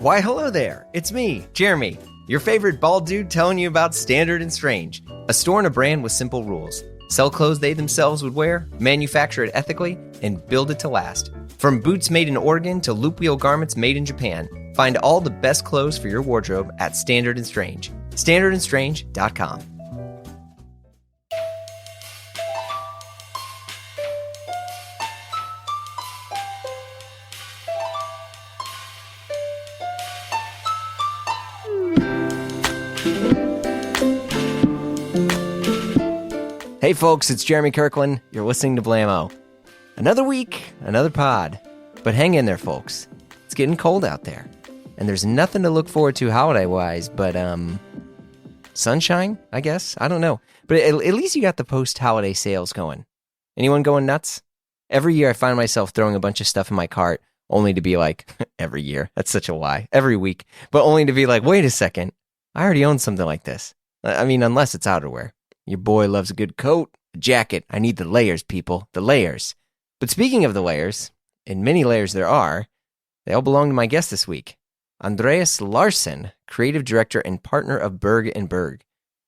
Why, hello there. It's me, Jeremy, your favorite bald dude telling you about Standard and Strange, a store and a brand with simple rules. Sell clothes they themselves would wear, manufacture it ethically, and build it to last. From boots made in Oregon to loop wheel garments made in Japan, find all the best clothes for your wardrobe at Standard and Strange. StandardandStrange.com. Hey folks, it's Jeremy Kirkland. You're listening to Blammo. Another week, another pod. But hang in there, folks. It's getting cold out there. And there's nothing to look forward to holiday-wise, but, sunshine, I guess? I don't know. But at least you got the post-holiday sales going. Anyone going nuts? Every year I find myself throwing a bunch of stuff in my cart, only to be like, every year, that's such a lie, every week, but only to be like, wait a second, I already own something like this. I mean, unless it's outerwear. Your boy loves a good coat, a jacket. I need the layers, people, the layers. But speaking of the layers, and many layers there are, they all belong to my guest this week, Andreas Larsson, creative director and partner of Berg Berg,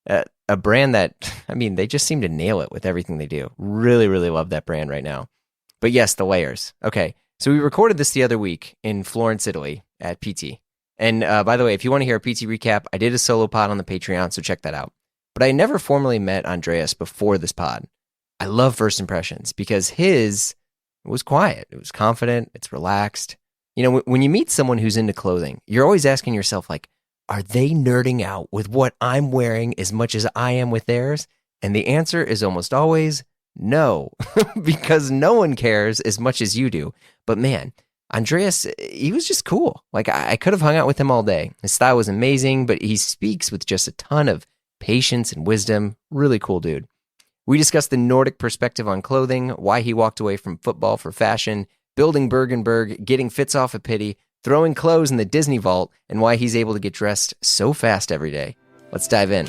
a brand that, I mean, they just seem to nail it with everything they do. Really, really love that brand right now. But yes, the layers. Okay, so we recorded this the other week in Florence, Italy at Pitti. And by the way, if you want to hear a Pitti recap, I did a solo pod on the Patreon, so check that out. But I never formally met Andreas before this pod. I love first impressions because his was quiet. It was confident. It's relaxed. You know, when you meet someone who's into clothing, you're always asking yourself, like, are they nerding out with what I'm wearing as much as I am with theirs? And the answer is almost always no, because no one cares as much as you do. But man, Andreas, he was just cool. Like, I could have hung out with him all day. His style was amazing, but he speaks with just a ton of patience and wisdom. Really cool dude. We discussed the Nordic perspective on clothing, why he walked away from football for fashion, building Berg Berg, getting fits off a Pitti, throwing clothes in the Disney vault, and why he's able to get dressed so fast every day. Let's dive in.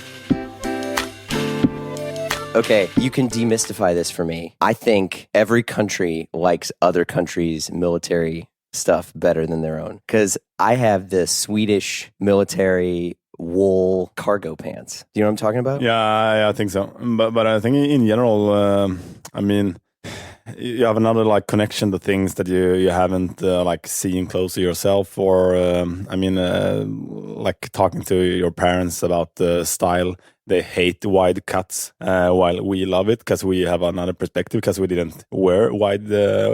Okay, you can demystify this for me. I think every country likes other countries' military stuff better than their own. Because I have the Swedish military wool cargo pants. Do you know what I'm talking about? Yeah, I think so. But I think in general, I mean, you have another like connection to things that you haven't like seen close to yourself, or I mean, like talking to your parents about the style. They hate wide cuts, while we love it because we have another perspective because we didn't wear wide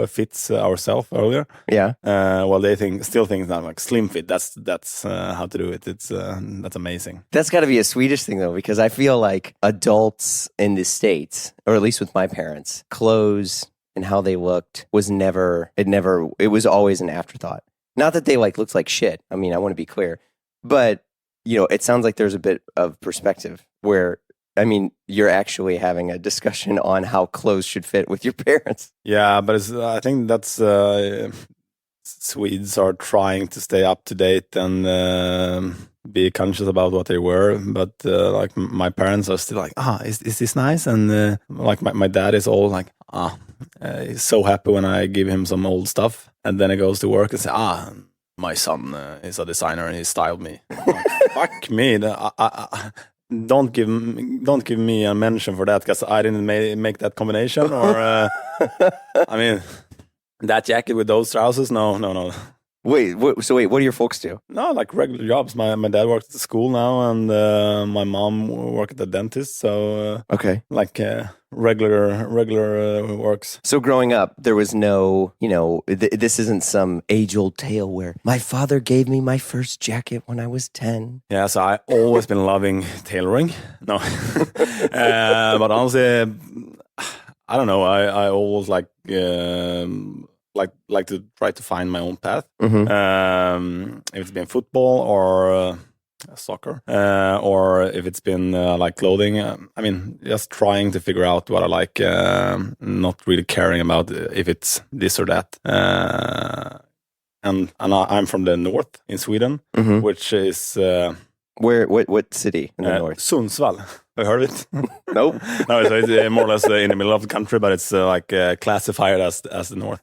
fits ourselves earlier. Yeah. Well, they still think that like slim fit. That's how to do it. It's that's amazing. That's got to be a Swedish thing though, because I feel like adults in the States, or at least with my parents, clothes and how they looked was it was always an afterthought. Not that they like looked like shit. I mean, I want to be clear, but you know, it sounds like there's a bit of perspective where, I mean, you're actually having a discussion on how clothes should fit with your parents. Yeah, but I think that's Swedes are trying to stay up to date and be conscious about what they wear. But like my parents are still like, is this nice? And like my dad is all like, he's so happy when I give him some old stuff, and then he goes to work and say, my son is a designer and he styled me. Like, fuck me! Don't give me a mention for that because I didn't make that combination. Or I mean, that jacket with those trousers. No. Wait, what do your folks do? No, like regular jobs. My dad works at the school now, and my mom works at the dentist. So okay, like regular works. So growing up, there was no, you know, this isn't some age-old tale where my father gave me my first jacket when I was 10. Yeah, so I always been loving tailoring. No, but honestly, I don't know. I always like to try to find my own path. Mm-hmm. If it's been football or soccer, or if it's been like clothing. I mean, just trying to figure out what I like, not really caring about if it's this or that. And I'm from the north in Sweden, mm-hmm. which is what city in the north? Sundsvall. Have you heard of it? Nope. No, so it's more or less in the middle of the country, but it's classified as the north.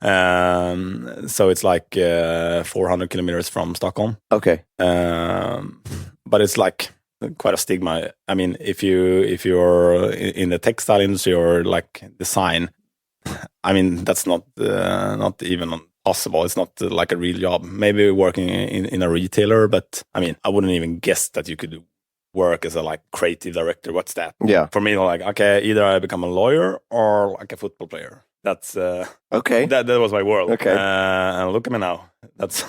So it's like 400 kilometers from Stockholm. Okay. But it's like quite a stigma. I mean, if you're in the textile industry or like design, I mean, that's not even possible. It's not like a real job. Maybe working in a retailer, but I mean, I wouldn't even guess that you could work as a like creative director. What's that? Yeah. For me, like, okay, either I become a lawyer or like a football player. That's okay. That was my world. Okay. And look at me now. That's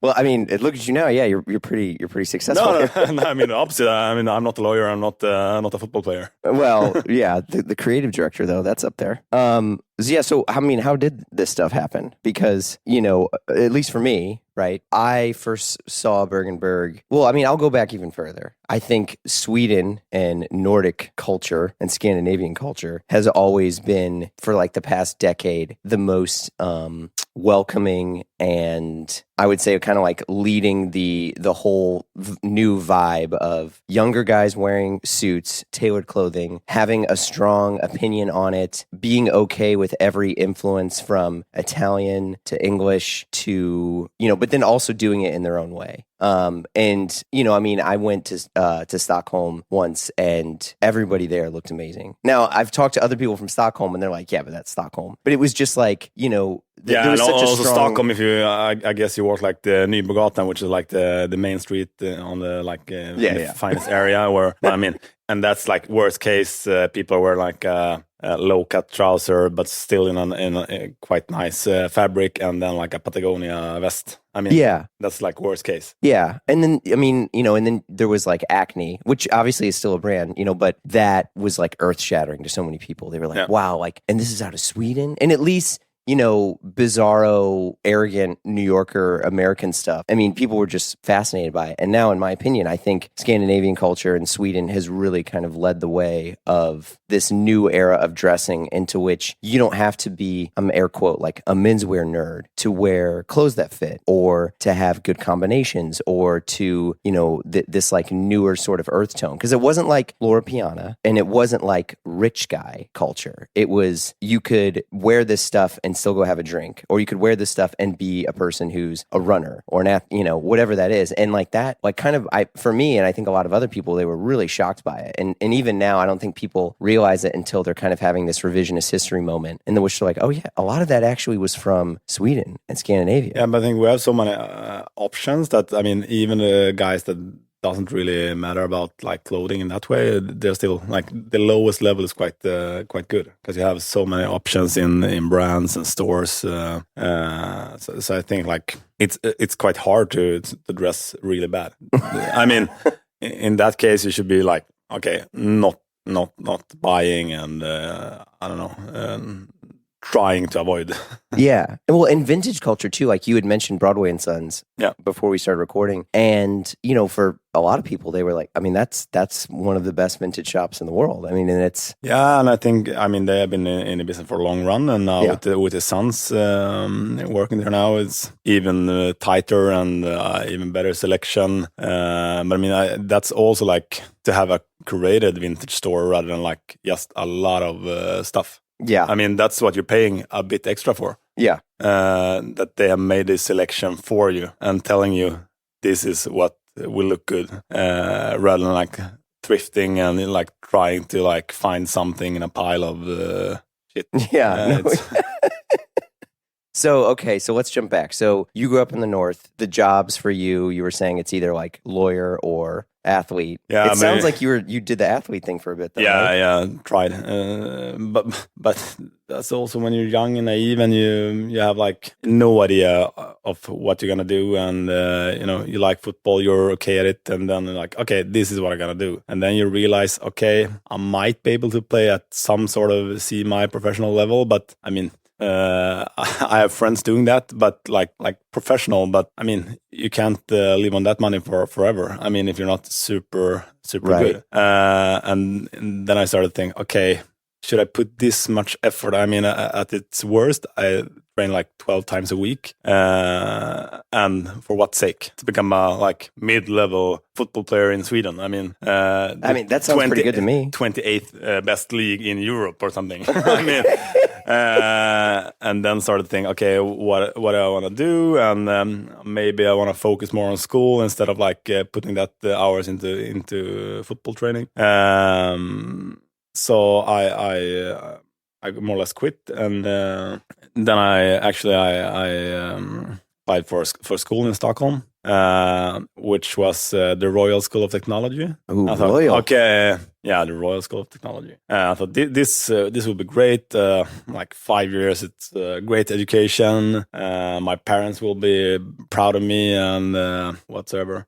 well, I mean, look at you now. Yeah, you're pretty successful. no, I mean the opposite. I mean, I'm not a lawyer. I'm not a football player. Well, yeah, the creative director though, that's up there. Yeah. So I mean, how did this stuff happen? Because at least for me, right? I first saw Berg Berg. Well, I mean, I'll go back even further. I think Sweden and Nordic culture and Scandinavian culture has always been, for like the past decade, the most welcoming, and I would say kind of like leading the whole new vibe of younger guys wearing suits, tailored clothing, having a strong opinion on it, being okay with every influence from Italian to English to, but then also doing it in their own way. And I mean, I went to Stockholm once, and everybody there looked amazing. Now, I've talked to other people from Stockholm, and they're like, "Yeah, but that's Stockholm." But it was just like, yeah, there was and such also a strong... Stockholm. If you, I guess you walk like the Nybrogatan, which is like the main street on the finest area. Where I mean, and that's like worst case. People wear like low cut trouser, but still in a quite nice fabric, and then like a Patagonia vest. I mean, yeah, that's like worst case. Yeah, and then I mean, and then there was like Acne, which obviously is still a brand, but that was like earth shattering to so many people. They were like, wow, like, and this is out of Sweden, and at least, bizarro, arrogant New Yorker American stuff. I mean, people were just fascinated by it. And now, in my opinion, I think Scandinavian culture in Sweden has really kind of led the way of this new era of dressing, into which you don't have to be, I'm air quote, like a menswear nerd to wear clothes that fit, or to have good combinations, or to, this like newer sort of earth tone. Because it wasn't like Laura Piana, and it wasn't like rich guy culture. It was, you could wear this stuff and still go have a drink, or you could wear this stuff and be a person who's a runner or an whatever that is. And like that, like kind of, for me, and I think a lot of other people, they were really shocked by it. And even now, I don't think people realize it until they're kind of having this revisionist history moment, in which they're like, oh yeah, a lot of that actually was from Sweden and Scandinavia. Yeah, but I think we have so many options that, I mean, even the guys that doesn't really matter about like clothing in that way, they're still like the lowest level is quite good, because you have so many options in brands and stores. So I think like it's quite hard to dress really bad. I mean, in that case, you should be like, okay, not buying, and I don't know, trying to avoid. Yeah. Well, and vintage culture too, like you had mentioned Broadway and Sons before we started recording. And, for a lot of people, they were like, I mean, that's one of the best vintage shops in the world. I mean, and it's... Yeah, and I think, I mean, they have been in the business for a long run, and now with the Sons working there now, it's even tighter and even better selection. But I mean, that's also like to have a curated vintage store rather than like just a lot of stuff. Yeah. I mean, that's what you're paying a bit extra for. Yeah. That they have made this selection for you and telling you this is what will look good, rather than like thrifting and like trying to like find something in a pile of shit. Yeah. So, okay, so let's jump back. So you grew up in the North. The jobs for you were saying it's either like lawyer or athlete. Yeah, it sounds like you did the athlete thing for a bit though, right? Yeah, tried. But that's also when you're young and naive, and you have like no idea of what you're gonna do, and you like football, you're okay at it, and then like, okay, this is what I'm gonna do, and then you realize, okay, I might be able to play at some sort of semi-professional level, but I mean, I have friends doing that, but like professional. But I mean, you can't live on that money for forever. I mean, if you're not super right. good. And then I started thinking, okay, should I put this much effort? I mean, at its worst, I train like 12 times a week, and for what sake? To become a like mid-level football player in Sweden. I mean, that sounds pretty good to me. 28th best league in Europe or something. I mean, and then started thinking, okay, what do I want to do? And maybe I want to focus more on school instead of like putting that hours into football training. So I more or less quit, and then I applied for school in Stockholm, which was the Royal School of Technology. Ooh, I thought, Royal. okay, yeah, the Royal School of Technology. I thought this would be great. Like 5 years, it's great education. My parents will be proud of me and whatsoever.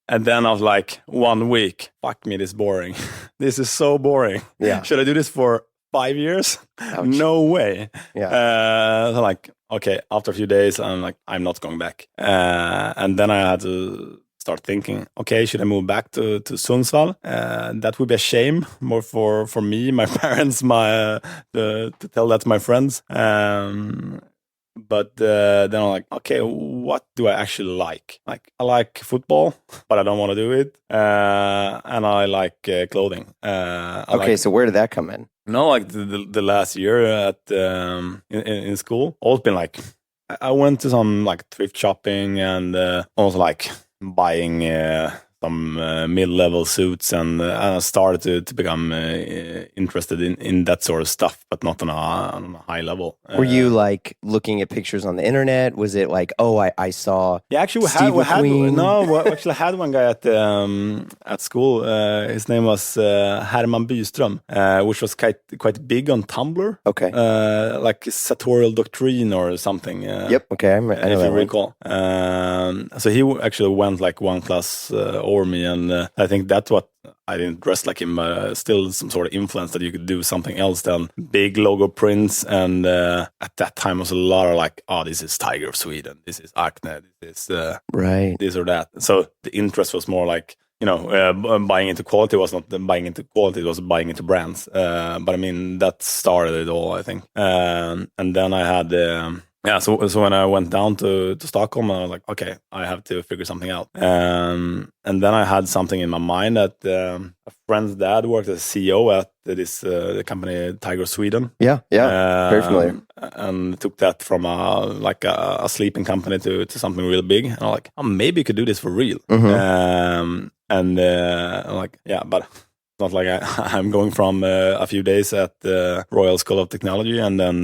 And then I was like, 1 week, fuck me, this is boring. This is so boring. Yeah. Should I do this for 5 years? Ouch. No way. Yeah. So like, okay, after a few days, I'm like, I'm not going back. And then I had to start thinking, okay, should I move back to Sundsvall? That would be a shame more for me, my parents, to tell that to my friends. But then I'm like, okay, what do I actually like? Like, I like football, but I don't want to do it. And I like clothing. So where did that come in? No, like the last year at in school, always been like, I went to some like thrift shopping and also like buying some mid-level suits, and I started to become interested in that sort of stuff, but not on a high level. Were you like looking at pictures on the internet? Was it like, oh, I saw? Yeah, actually, we actually had one guy at school. His name was Herman Byström, which was quite big on Tumblr. Okay. Like sartorial doctrine or something. Yep. Okay, I know if that you one. recall. So he actually went like one class over me, and I think that's what I didn't dress like him, still some sort of influence that you could do something else than big logo prints. And at that time was a lot of like, oh, this is Tiger of Sweden, this is Acne, this is right, this or that. So the interest was more like, buying into quality was not buying into quality, it was buying into brands. But I mean, that started it all, I think. And then I had so when I went down to Stockholm, I was like, okay, I have to figure something out. And then I had something in my mind that a friend's dad worked as CEO at this the company Tiger Sweden. Yeah, very familiar. And took that from a sleeping company to something real big. And I'm like, oh, maybe you could do this for real. Mm-hmm. I'm like, yeah, but not like I'm going from a few days at the Royal School of Technology and then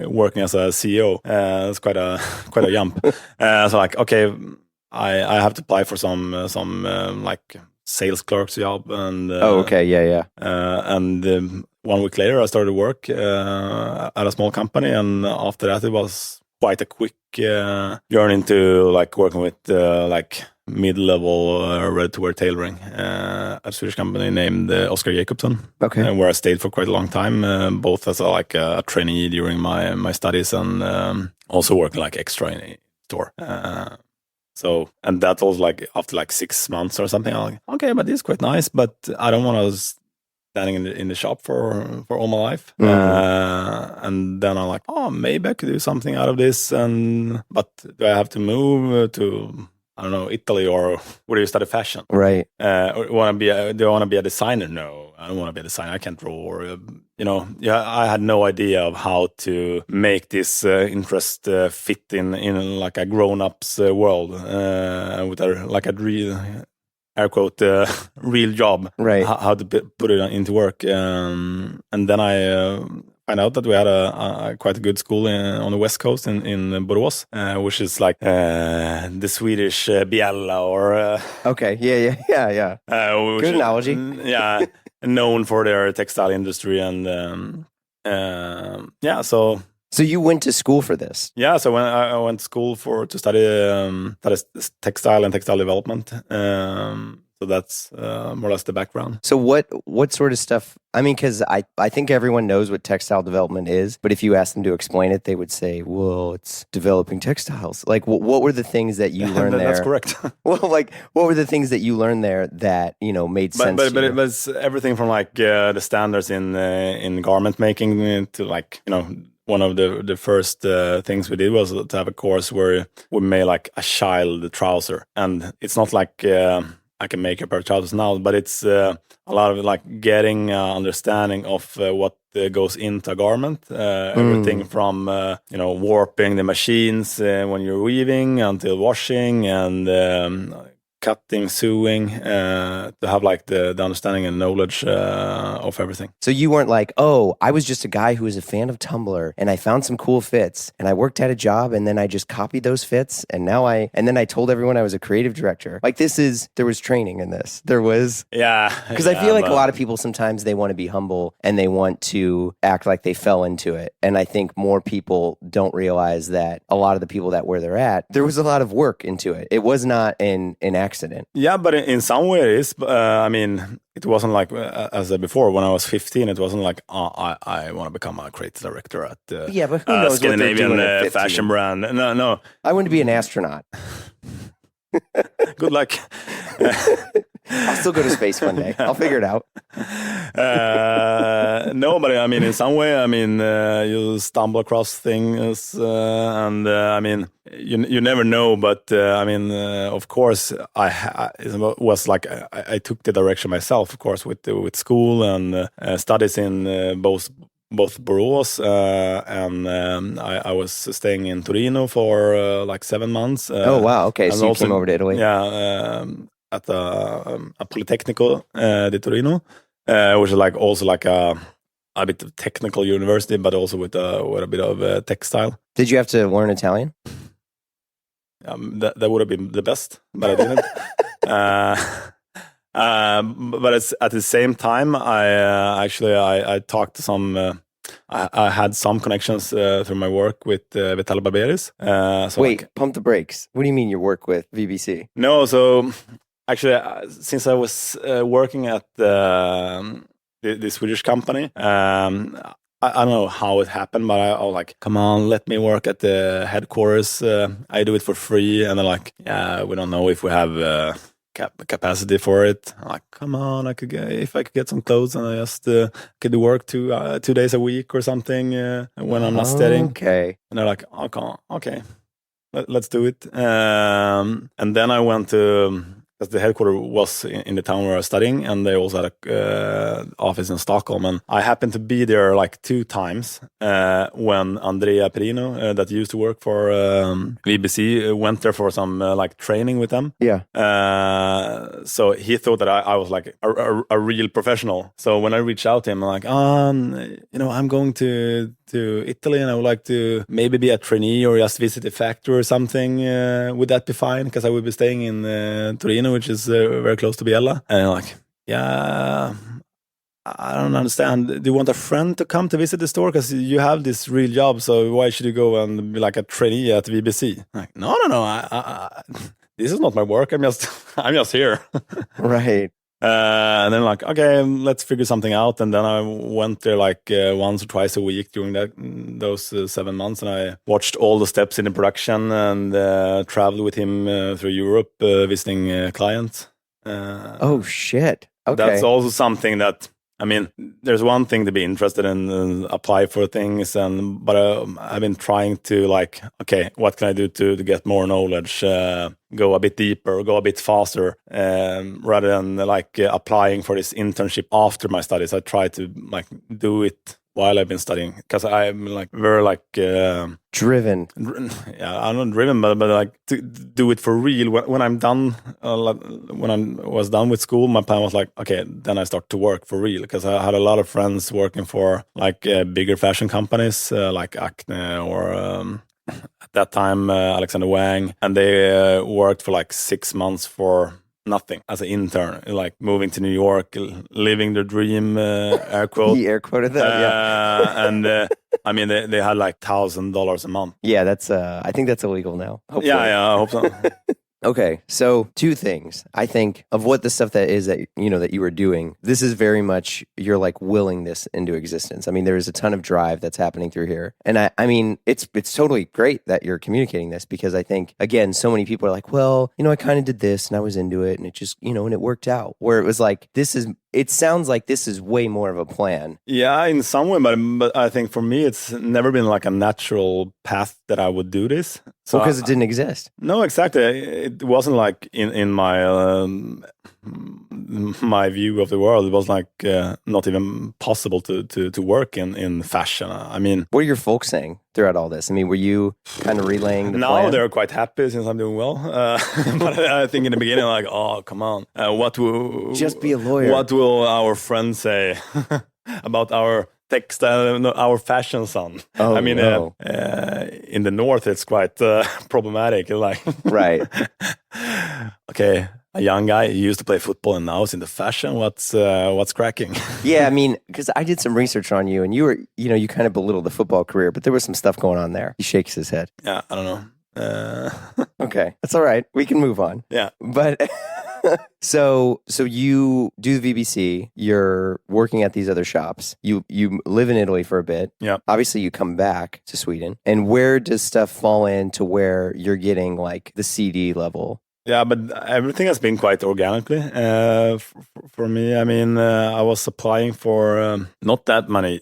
working as a CEO. It's quite a jump. So like, okay, I have to apply for some like sales clerk's job. And okay, yeah. And 1 week later, I started work at a small company, and after that, it was quite a quick journey into like working with like mid-level ready-to-wear tailoring at a Swedish company named Oscar Jacobson. Okay, where I stayed for quite a long time, both as a trainee during my studies and also working like extra in a store. So, and that was like after like 6 months or something. I'm like, okay, but this is quite nice, but I don't want to standing in the shop for all my life. And then I'm like, oh, maybe I could do something out of this. But do I have to move to, I don't know, Italy, or where do you study fashion? Right. Do I want to be a designer? No, I don't want to be a designer. I can't draw. Or, I had no idea of how to make this interest fit in like a grown-up's world with a real, air quote, real job. Right. How to put it into work. And then I find out that we had a quite a good school on the west coast in Borås, which is like the Swedish Biella, or okay, yeah. Good analogy. Yeah, known for their textile industry, and So you went to school for this? Yeah, so when I went to school to study textile and textile development. So that's more or less the background. So what sort of stuff? I mean, because I think everyone knows what textile development is, but if you ask them to explain it, they would say, "Well, it's developing textiles." Like, what were the things that you learned there? That's correct. Well, like, what were the things that you learned there that made sense? But it was everything from like the standards in garment making to like one of the first things we did was to have a course where we made like a child trouser, and it's not like I can make a pair of trousers now, but it's a lot of like getting understanding of what goes into a garment. Everything from warping the machines when you're weaving until washing and cutting, sewing, to have like the understanding and knowledge of everything. So you weren't like, oh, I was just a guy who was a fan of Tumblr and I found some cool fits and I worked at a job and then I just copied those fits and then I told everyone I was a creative director. Like there was training in this. There was. Yeah. Because I feel like a lot of people sometimes they want to be humble and they want to act like they fell into it. And I think more people don't realize that a lot of the people that where they're at, there was a lot of work into it. It was not an accident. Yeah, but in some ways, I mean, it wasn't like, as I said before, when I was 15, it wasn't like, I want to become a creative director at but who knows Scandinavian what they're doing at fashion brand. No. I wanted to be an astronaut. Good luck. I'll still go to space one day. I'll figure it out. No, but I mean, in some way, I mean, you stumble across things, and I mean, you never know. But I mean, of course, it was like I took the direction myself, of course, with school and studies in both Borås, and I was staying in Torino for like 7 months. Oh wow! Okay, so you came over to Italy. Yeah. At a Politecnico di Torino, which is like also like a bit of technical university, but also with a bit of textile. Did you have to learn Italian? That would have been the best, but I didn't. But it's, at the same time, I talked to some. I had some connections through my work with Vitale Barberis. So wait, like, pump the brakes. What do you mean your work with VBC? No, so actually, since I was working at the Swedish company, I don't know how it happened, but I was like, come on, let me work at the headquarters. I do it for free. And they're like, yeah, we don't know if we have capacity for it. I'm like, come on, if I could get some clothes and I just could work 2 days a week or something when I'm not studying. Okay. And they're like, okay, let's do it. And then I went to, because the headquarters was in the town where I was studying, and they also had a office in Stockholm. And I happened to be there like 2 times when Andrea Perino, that used to work for VBC, went there for some like training with them. Yeah. So he thought that I was like a real professional. So when I reached out to him, I'm like, I'm going to Italy and I would like to maybe be a trainee or just visit a factory or something. Would that be fine? Because I would be staying in Torino, which is very close to Biella. And I'm like, yeah, I don't understand. Do you want a friend to come to visit the store? Because you have this real job, so why should you go and be like a trainee at VBC? I'm like, no. This is not my work. I'm just here. Right. And then like, okay, let's figure something out. And then I went there like once or twice a week during those 7 months, and I watched all the steps in the production and traveled with him through Europe, visiting clients. Oh shit! Okay, that's also something that, I mean, there's one thing to be interested in and apply for things, but I've been trying to like, okay, what can I do to get more knowledge, go a bit deeper, go a bit faster, rather than like applying for this internship after my studies. I try to like do it while I've been studying, because I'm like very like driven. Yeah, I'm not driven, but like to do it for real. When I'm done, when I was done with school, my plan was like, okay, then I start to work for real, because I had a lot of friends working for like bigger fashion companies like Acne or at that time Alexander Wang, and they worked for like 6 months for nothing as an intern, like moving to New York, living the dream, air quote. He air quoted that, yeah. And I mean, they had like $1,000 a month. Yeah, that's. I think that's illegal now. Hopefully. Yeah, I hope so. Okay, so two things. I think of what the stuff that is that that you were doing. This is very much you're like willing this into existence. I mean, there is a ton of drive that's happening through here, and I mean, it's totally great that you're communicating this because I think again, so many people are like, well, I kind of did this and I was into it and it just and it worked out. Where it was like it sounds like this is way more of a plan. Yeah, in some way, but I think for me, it's never been like a natural path that I would do this. So because it didn't exist. No, exactly. It wasn't like in my my view of the world. It was like not even possible to work in fashion. I mean, what are your folks saying throughout all this? I mean, were you kind of relaying the plan? They're quite happy since I'm doing well. But I think in the beginning, like, oh, come on, what will just be a lawyer? What will our friends say about our textile, our fashion son? Oh, I mean, no. In the north, it's quite problematic. Like, right? Okay, a young guy, he used to play football and now he's into fashion. What's cracking? Yeah, I mean, because I did some research on you, and you were, you kind of belittled the football career, but there was some stuff going on there. He shakes his head. Yeah, I don't know. Okay, that's all right. We can move on. Yeah, but. So you do the VBC, you're working at these other shops, you live in Italy for a bit. Yeah. Obviously you come back to Sweden. And where does stuff fall into where you're getting like the CD level? Yeah, but everything has been quite organically for me. I mean, I was applying for not that many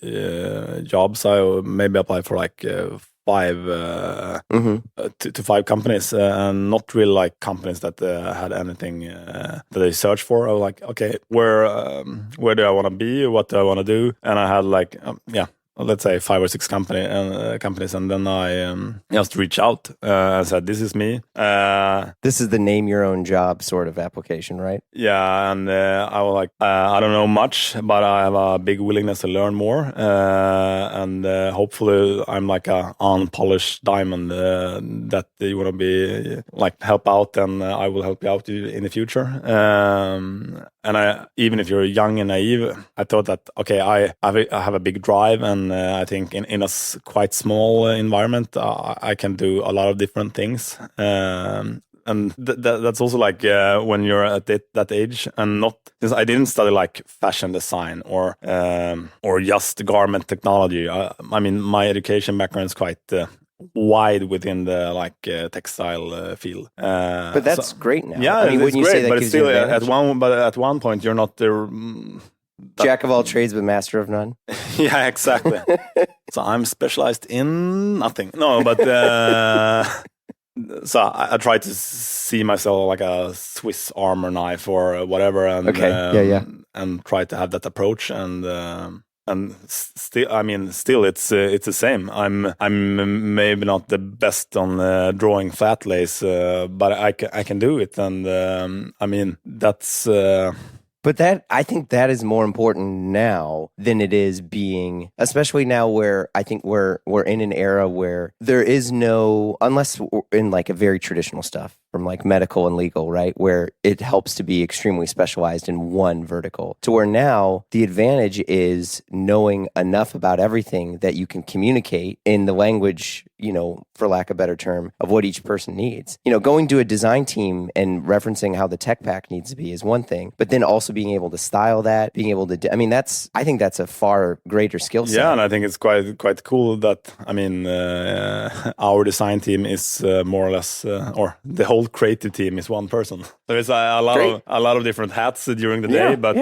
jobs. I maybe applied for like 5 to 5 companies, and not really like companies that had anything that they searched for. I was like, okay, where do I want to be? What do I want to do? And I had like, let's say 5 or 6 companies, and then I just reached out and said, "This is me." This is the name your own job sort of application, right? Yeah, and I was like, I don't know much, but I have a big willingness to learn more, and hopefully I'm like a unpolished diamond that you want to be like help out, and I will help you out in the future. And even if you're young and naive, I thought that okay, I have a big drive, and I think in a quite small environment, I can do a lot of different things. And that's also like when you're at that age, and not since I didn't study like fashion design or just garment technology. I mean, my education background is quite wide within the like textile field. But that's great now. Yeah, I mean, it's you great, say that but it's still at one point you're not the jack of all trades but master of none. Yeah, exactly. So I'm specialized in nothing. No, but so I try to see myself like a Swiss armor knife or whatever, and and try to have that approach, and still, I mean, still it's the same. I'm maybe not the best on drawing fat lace, but I can do it, and I mean that's. But I think that is more important now than it is being, especially now where I think we're in an era where there is no, unless in like a very traditional stuff from like medical and legal, right? Where it helps to be extremely specialized in one vertical, to where now the advantage is knowing enough about everything that you can communicate in the language, for lack of a better term, of what each person needs. Going to a design team and referencing how the tech pack needs to be is one thing, but then also being able to style that, being able to, I think that's a far greater skill set. Yeah, and I think it's quite cool that, I mean, our design team is more or less, or the whole creative team is one person. So it's a lot of different hats during the day, but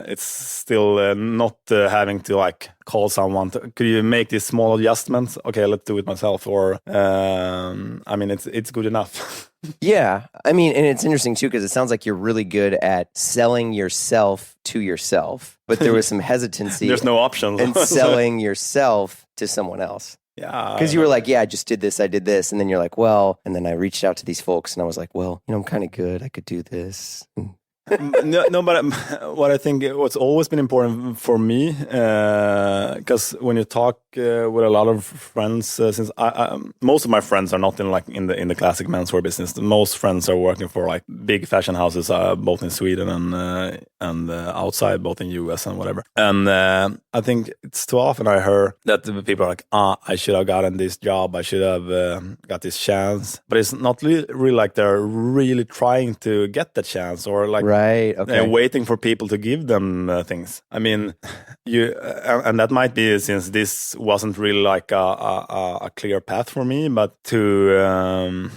it's still not having to like call someone. Could you make these small adjustments? Okay, let's do it myself. Or I mean, it's good enough. Yeah, I mean, and it's interesting too because it sounds like you're really good at selling yourself to yourself, but there was some hesitancy. There's no options. And selling yourself to someone else. Yeah, because you were like, I just did this, I did this, and then you're like, well, and then I reached out to these folks, and I was like, well, I'm kind of good, I could do this. No, but what I think what's always been important for me, because when you talk with a lot of friends, since most of my friends are not in the classic menswear business. Most friends are working for like big fashion houses, both in Sweden and outside, both in US and whatever. And I think it's too often I heard that the people are like, I should have gotten this job, I should have got this chance, but it's not really like they're really trying to get the chance or like. Right. Okay. Waiting for people to give them things. I mean, and that might be since this wasn't really like a clear path for me, but to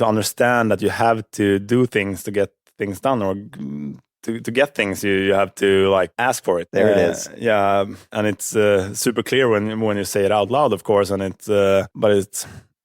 understand that you have to do things to get things done, or to get things, you have to like ask for it. There it is. Yeah, and it's super clear when you say it out loud, of course. And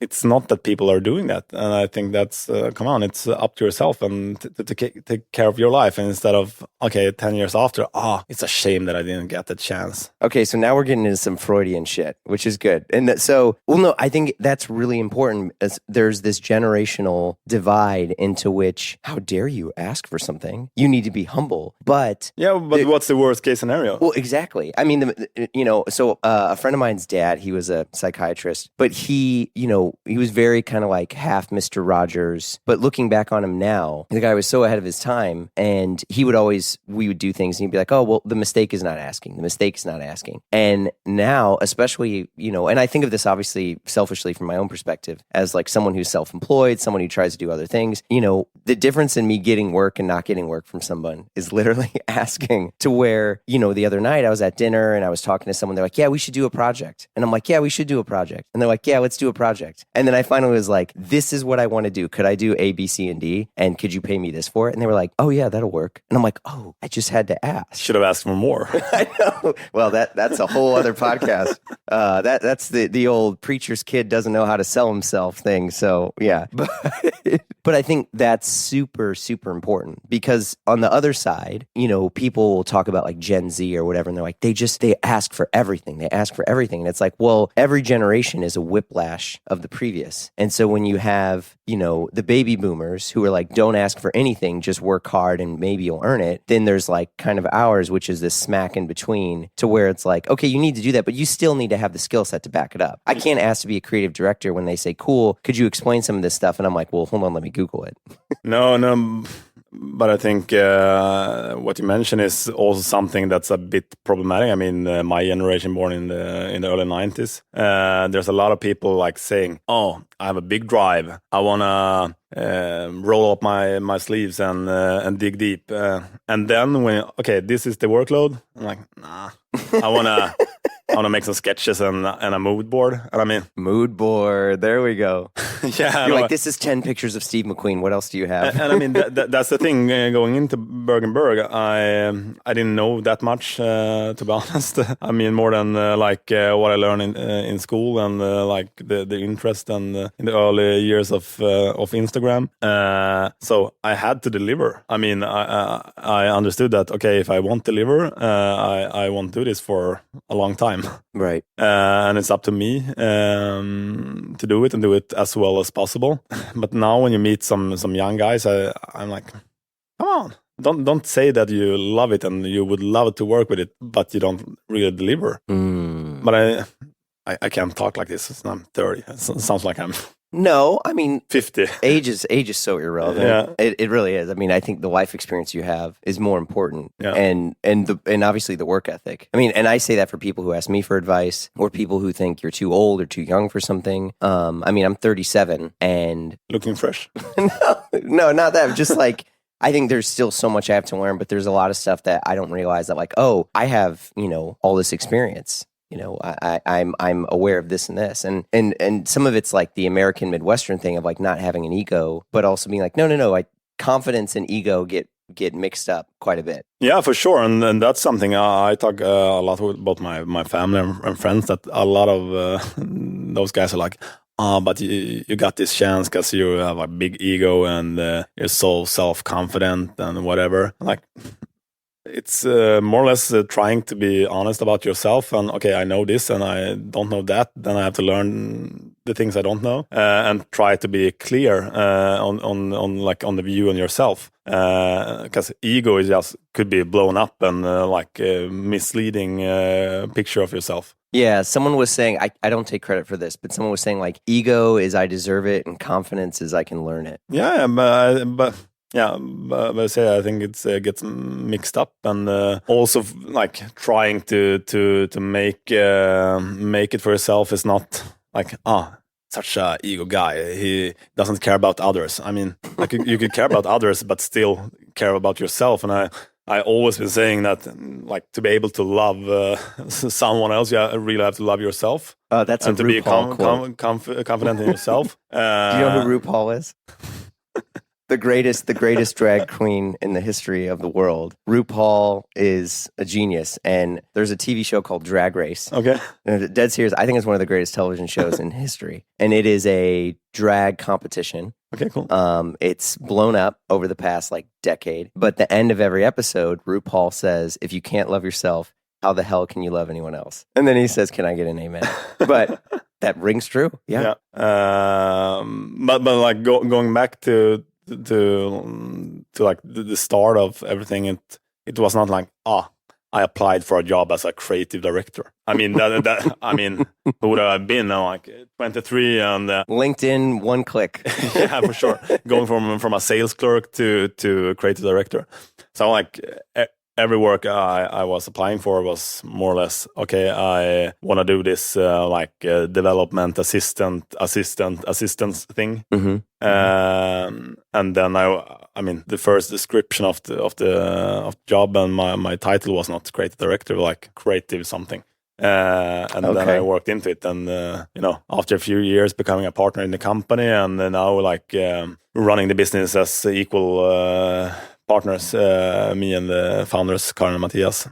it's not that people are doing that, and I think that's come on, it's up to yourself and to take care of your life. And instead of 10 years after, it's a shame that I didn't get the chance. Okay, so now we're getting into some Freudian shit, which is good. And I think that's really important. As there's this generational divide into which, how dare you ask for something? You need to be humble. But what's the worst case scenario? Well, exactly. I mean, a friend of mine's dad, he was a psychiatrist, but he was very kind of like half Mr. Rogers. But looking back on him now, the guy was so ahead of his time, and we would do things and he'd be like, oh, well, the mistake is not asking. The mistake is not asking. And now, especially, and I think of this obviously selfishly from my own perspective as like someone who's self-employed, someone who tries to do other things. The difference in me getting work and not getting work from someone is literally asking, to where, the other night I was at dinner and I was talking to someone. They're like, yeah, we should do a project. And I'm like, yeah, we should do a project. And they're like, yeah, let's do a project. And then I finally was like, this is what I want to do. Could I do A, B, C, and D? And could you pay me this for it? And they were like, oh yeah, that'll work. And I'm like, oh, I just had to ask. Should have asked for more. I know. Well, that's a whole other podcast. That's the old preacher's kid doesn't know how to sell himself thing. So yeah, but I think that's super, super important, because on the other side, people will talk about like Gen Z or whatever, and they're like, they ask for everything. They ask for everything. And it's like, well, every generation is a whiplash of the previous. And so when you have, the baby boomers who are like, don't ask for anything, just work hard and maybe you'll earn it. Then there's like kind of ours, which is this smack in between, to where it's like, okay, you need to do that, but you still need to have the skill set to back it up. I can't ask to be a creative director when they say, cool, could you explain some of this stuff? And I'm like, well, hold on, let me Google it. No. But I think what you mentioned is also something that's a bit problematic. I mean, my generation, born in the early 90s, there's a lot of people like saying, "Oh, I have a big drive. I wanna roll up my sleeves and dig deep." And then this is the workload. I'm like, nah, I wanna make some sketches and a mood board. And I mean, mood board. There we go. Yeah, you're like, this is 10 pictures of Steve McQueen. What else do you have? And I mean, that's the thing. Going into Berg Berg, I didn't know that much, to be honest. I mean, more than what I learned in school and like the interest and in the early years of Instagram. So I had to deliver. I mean, I understood that, okay, if I won't deliver, I won't do this for a long time. Right. And it's up to me to do it and do it as well as possible. But now when you meet some young guys, I'm like, come on, don't say that you love it and you would love to work with it, but you don't really deliver. But I can't talk like this. I'm 30. It sounds like I'm... No, I mean 50. Age is so irrelevant. Yeah. It really is. I mean, I think the life experience you have is more important, and obviously the work ethic. I mean, and I say that for people who ask me for advice, or people who think you're too old or too young for something. I mean, I'm 37 and looking fresh. No, not that. Just like, I think there's still so much I have to learn, but there's a lot of stuff that I don't realize that, like, oh, I have all this experience. I'm aware of this and this, and some of it's like the American Midwestern thing of like not having an ego, but also being like, no, confidence and ego get mixed up quite a bit. Yeah, for sure, and that's something I talk a lot about my family and friends, that a lot of those guys are like, but you got this chance because you have a big ego and you're so self-confident and whatever. Like, it's more or less trying to be honest about yourself. And okay, I know this and I don't know that. Then I have to learn the things I don't know and try to be clear on the view on yourself. Because ego is just could be blown up and misleading picture of yourself. Yeah, someone was saying, I don't take credit for this, but someone was saying like ego is I deserve it and confidence is I can learn it. Yeah, but I say I think it gets mixed up, and also like trying to make it for yourself is not like such a ego guy. He doesn't care about others. I mean, like you could care about others, but still care about yourself. And I always been saying that, like, to be able to love someone else, you really have to love yourself. That's and a to RuPaul be confident in yourself. Do you know who RuPaul is? The greatest drag queen in the history of the world. RuPaul is a genius, and there's a TV show called Drag Race. Okay. And dead serious, I think it's one of the greatest television shows in history, and it is a drag competition. Okay, cool. It's blown up over the past like decade, but the end of every episode, RuPaul says, "If you can't love yourself, how the hell can you love anyone else?" And then he says, "Can I get an amen?" But that rings true. Yeah. But like going back to like the start of everything, it was not like I applied for a job as a creative director. I mean that I mean, who would I have been now? Like 23 and LinkedIn, one click. Yeah, for sure. Going from a sales clerk to a creative director. So like every work I was applying for was more or less, okay, I want to do this development assistance thing. Mm-hmm. And then I mean, the first description of the job and my title was not creative director, like creative something. And then I worked into it, and after a few years becoming a partner in the company, and then now running the business as equal partners, me and the founders, Karin and Matthias,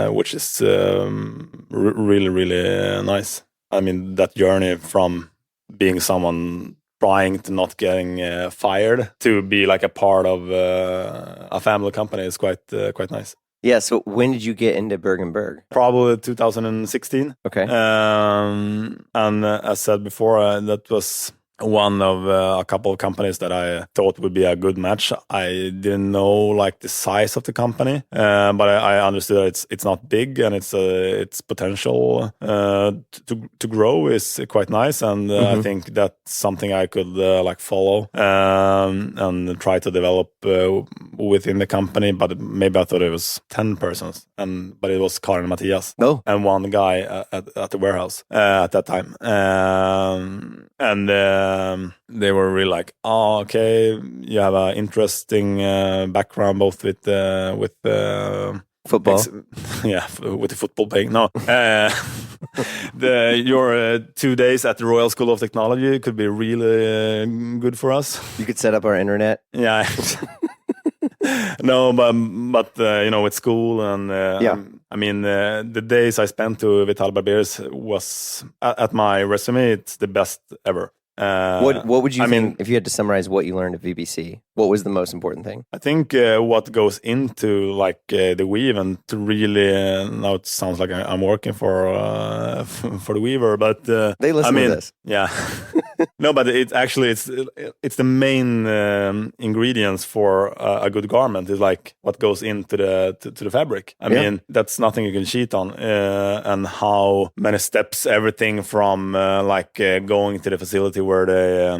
which is really, really nice. I mean, that journey from being someone trying to not getting fired to be like a part of a family company is quite nice. Yeah, so when did you get into Berg Berg? Probably 2016. Okay. And as said before, that was one of a couple of companies that I thought would be a good match. I didn't know like the size of the company, but I understood that it's not big, and its potential to grow is quite nice, and I think that's something I could follow and try to develop within the company. But maybe I thought it was 10 persons, but it was Karin and Matthias and one guy at the warehouse at that time, and they were really like, okay, you have an interesting background both with football. With the football playing. No, your 2 days at the Royal School of Technology could be really good for us. You could set up our internet. Yeah. No, but with school and I mean, the days I spent with Berg was at my resume. It's the best ever. What would you think if you had to summarize what you learned at VBC? What was the most important thing? I think what goes into the weave, and to really now it sounds like I'm working for the weaver, but they listen to this. Yeah. No, but it's the main ingredients for a good garment is like what goes into the fabric. I mean, that's nothing you can cheat on, and how many steps, everything from going to the facility where they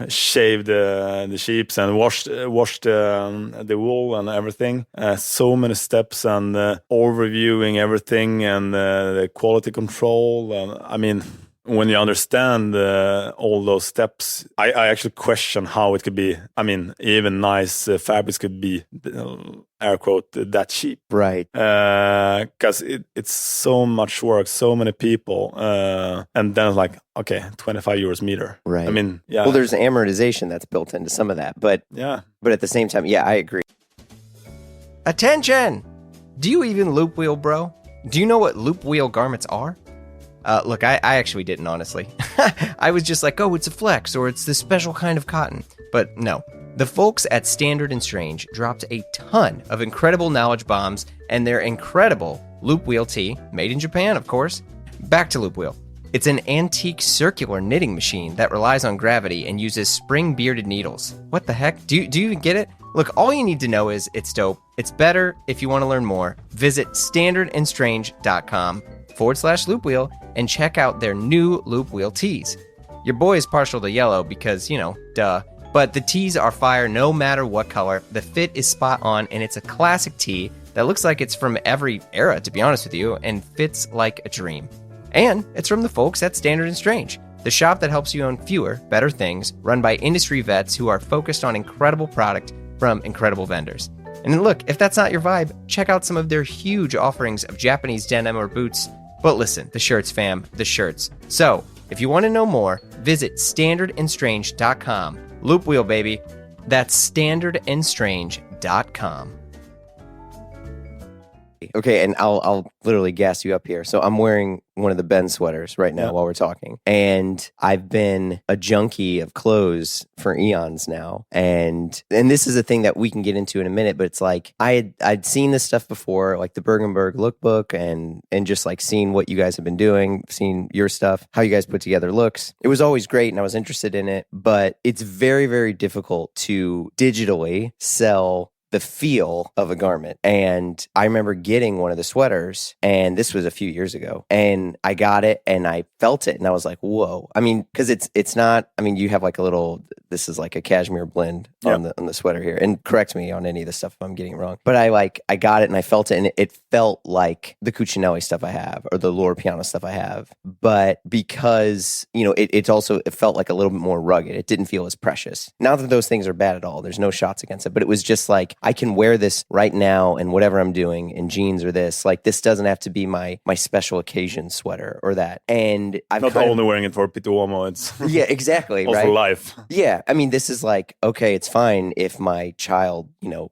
shave the sheep and wash the wool and everything. So many steps, and overviewing everything, and the quality control. And I mean, when you understand all those steps, I actually question how it could be. I mean, even nice fabrics could be, air quote, that cheap. Right. Because it's so much work, so many people. And then it's like, okay, 25 euros meter. Right. I mean, yeah. Well, there's amortization that's built into some of that. But yeah. But at the same time, yeah, I agree. Attention! Do you even loop wheel, bro? Do you know what loop wheel garments are? Look, I actually didn't, honestly. I was just like, oh, it's a flex, or it's this special kind of cotton. But no, The folks at Standard and Strange dropped a ton of incredible knowledge bombs and their incredible loop wheel tee, made in Japan, of course. Back to loop wheel. It's an antique circular knitting machine that relies on gravity and uses spring-bearded needles. What the heck? Do you even get it? Look, all you need to know is it's dope. It's better. If you want to learn more, visit standardandstrange.com/loop wheel and check out their new loop wheel tees. Your boy is partial to yellow because, duh. But the tees are fire no matter what color. The fit is spot on, and it's a classic tee that looks like it's from every era, to be honest with you, and fits like a dream. And it's from the folks at Standard and Strange, the shop that helps you own fewer, better things, run by industry vets who are focused on incredible product from incredible vendors. And look, if that's not your vibe, check out some of their huge offerings of Japanese denim or boots. But listen, the shirts, fam, the shirts. So, if you want to know more, visit standardandstrange.com. Loop wheel, baby. That's standardandstrange.com. Okay, and I'll literally gas you up here. So I'm wearing one of the Ben sweaters right now while we're talking. And I've been a junkie of clothes for eons now. And this is a thing that we can get into in a minute, but it's like I'd seen this stuff before, like the Berg Berg lookbook and just like seeing what you guys have been doing, seeing your stuff, how you guys put together looks. It was always great and I was interested in it, but it's very, very difficult to digitally sell the feel of a garment. And I remember getting one of the sweaters, and this was a few years ago, and I got it and I felt it and I was like, whoa. I mean, because it's not, I mean, you have like a little, this is like a cashmere blend on the sweater here, and correct me on any of the stuff if I'm getting it wrong. But I got it and I felt it, and it felt like the Cucinelli stuff I have or the Loro Piana stuff I have. But because, it felt like a little bit more rugged. It didn't feel as precious. Not that those things are bad at all. There's no shots against it, but it was just like, I can wear this right now and whatever I'm doing in jeans or this, like this doesn't have to be my special occasion sweater or that. And I've not only wearing it for Pitti, it's yeah, exactly, also right? life. Yeah, I mean, this is like, okay, it's fine if my child,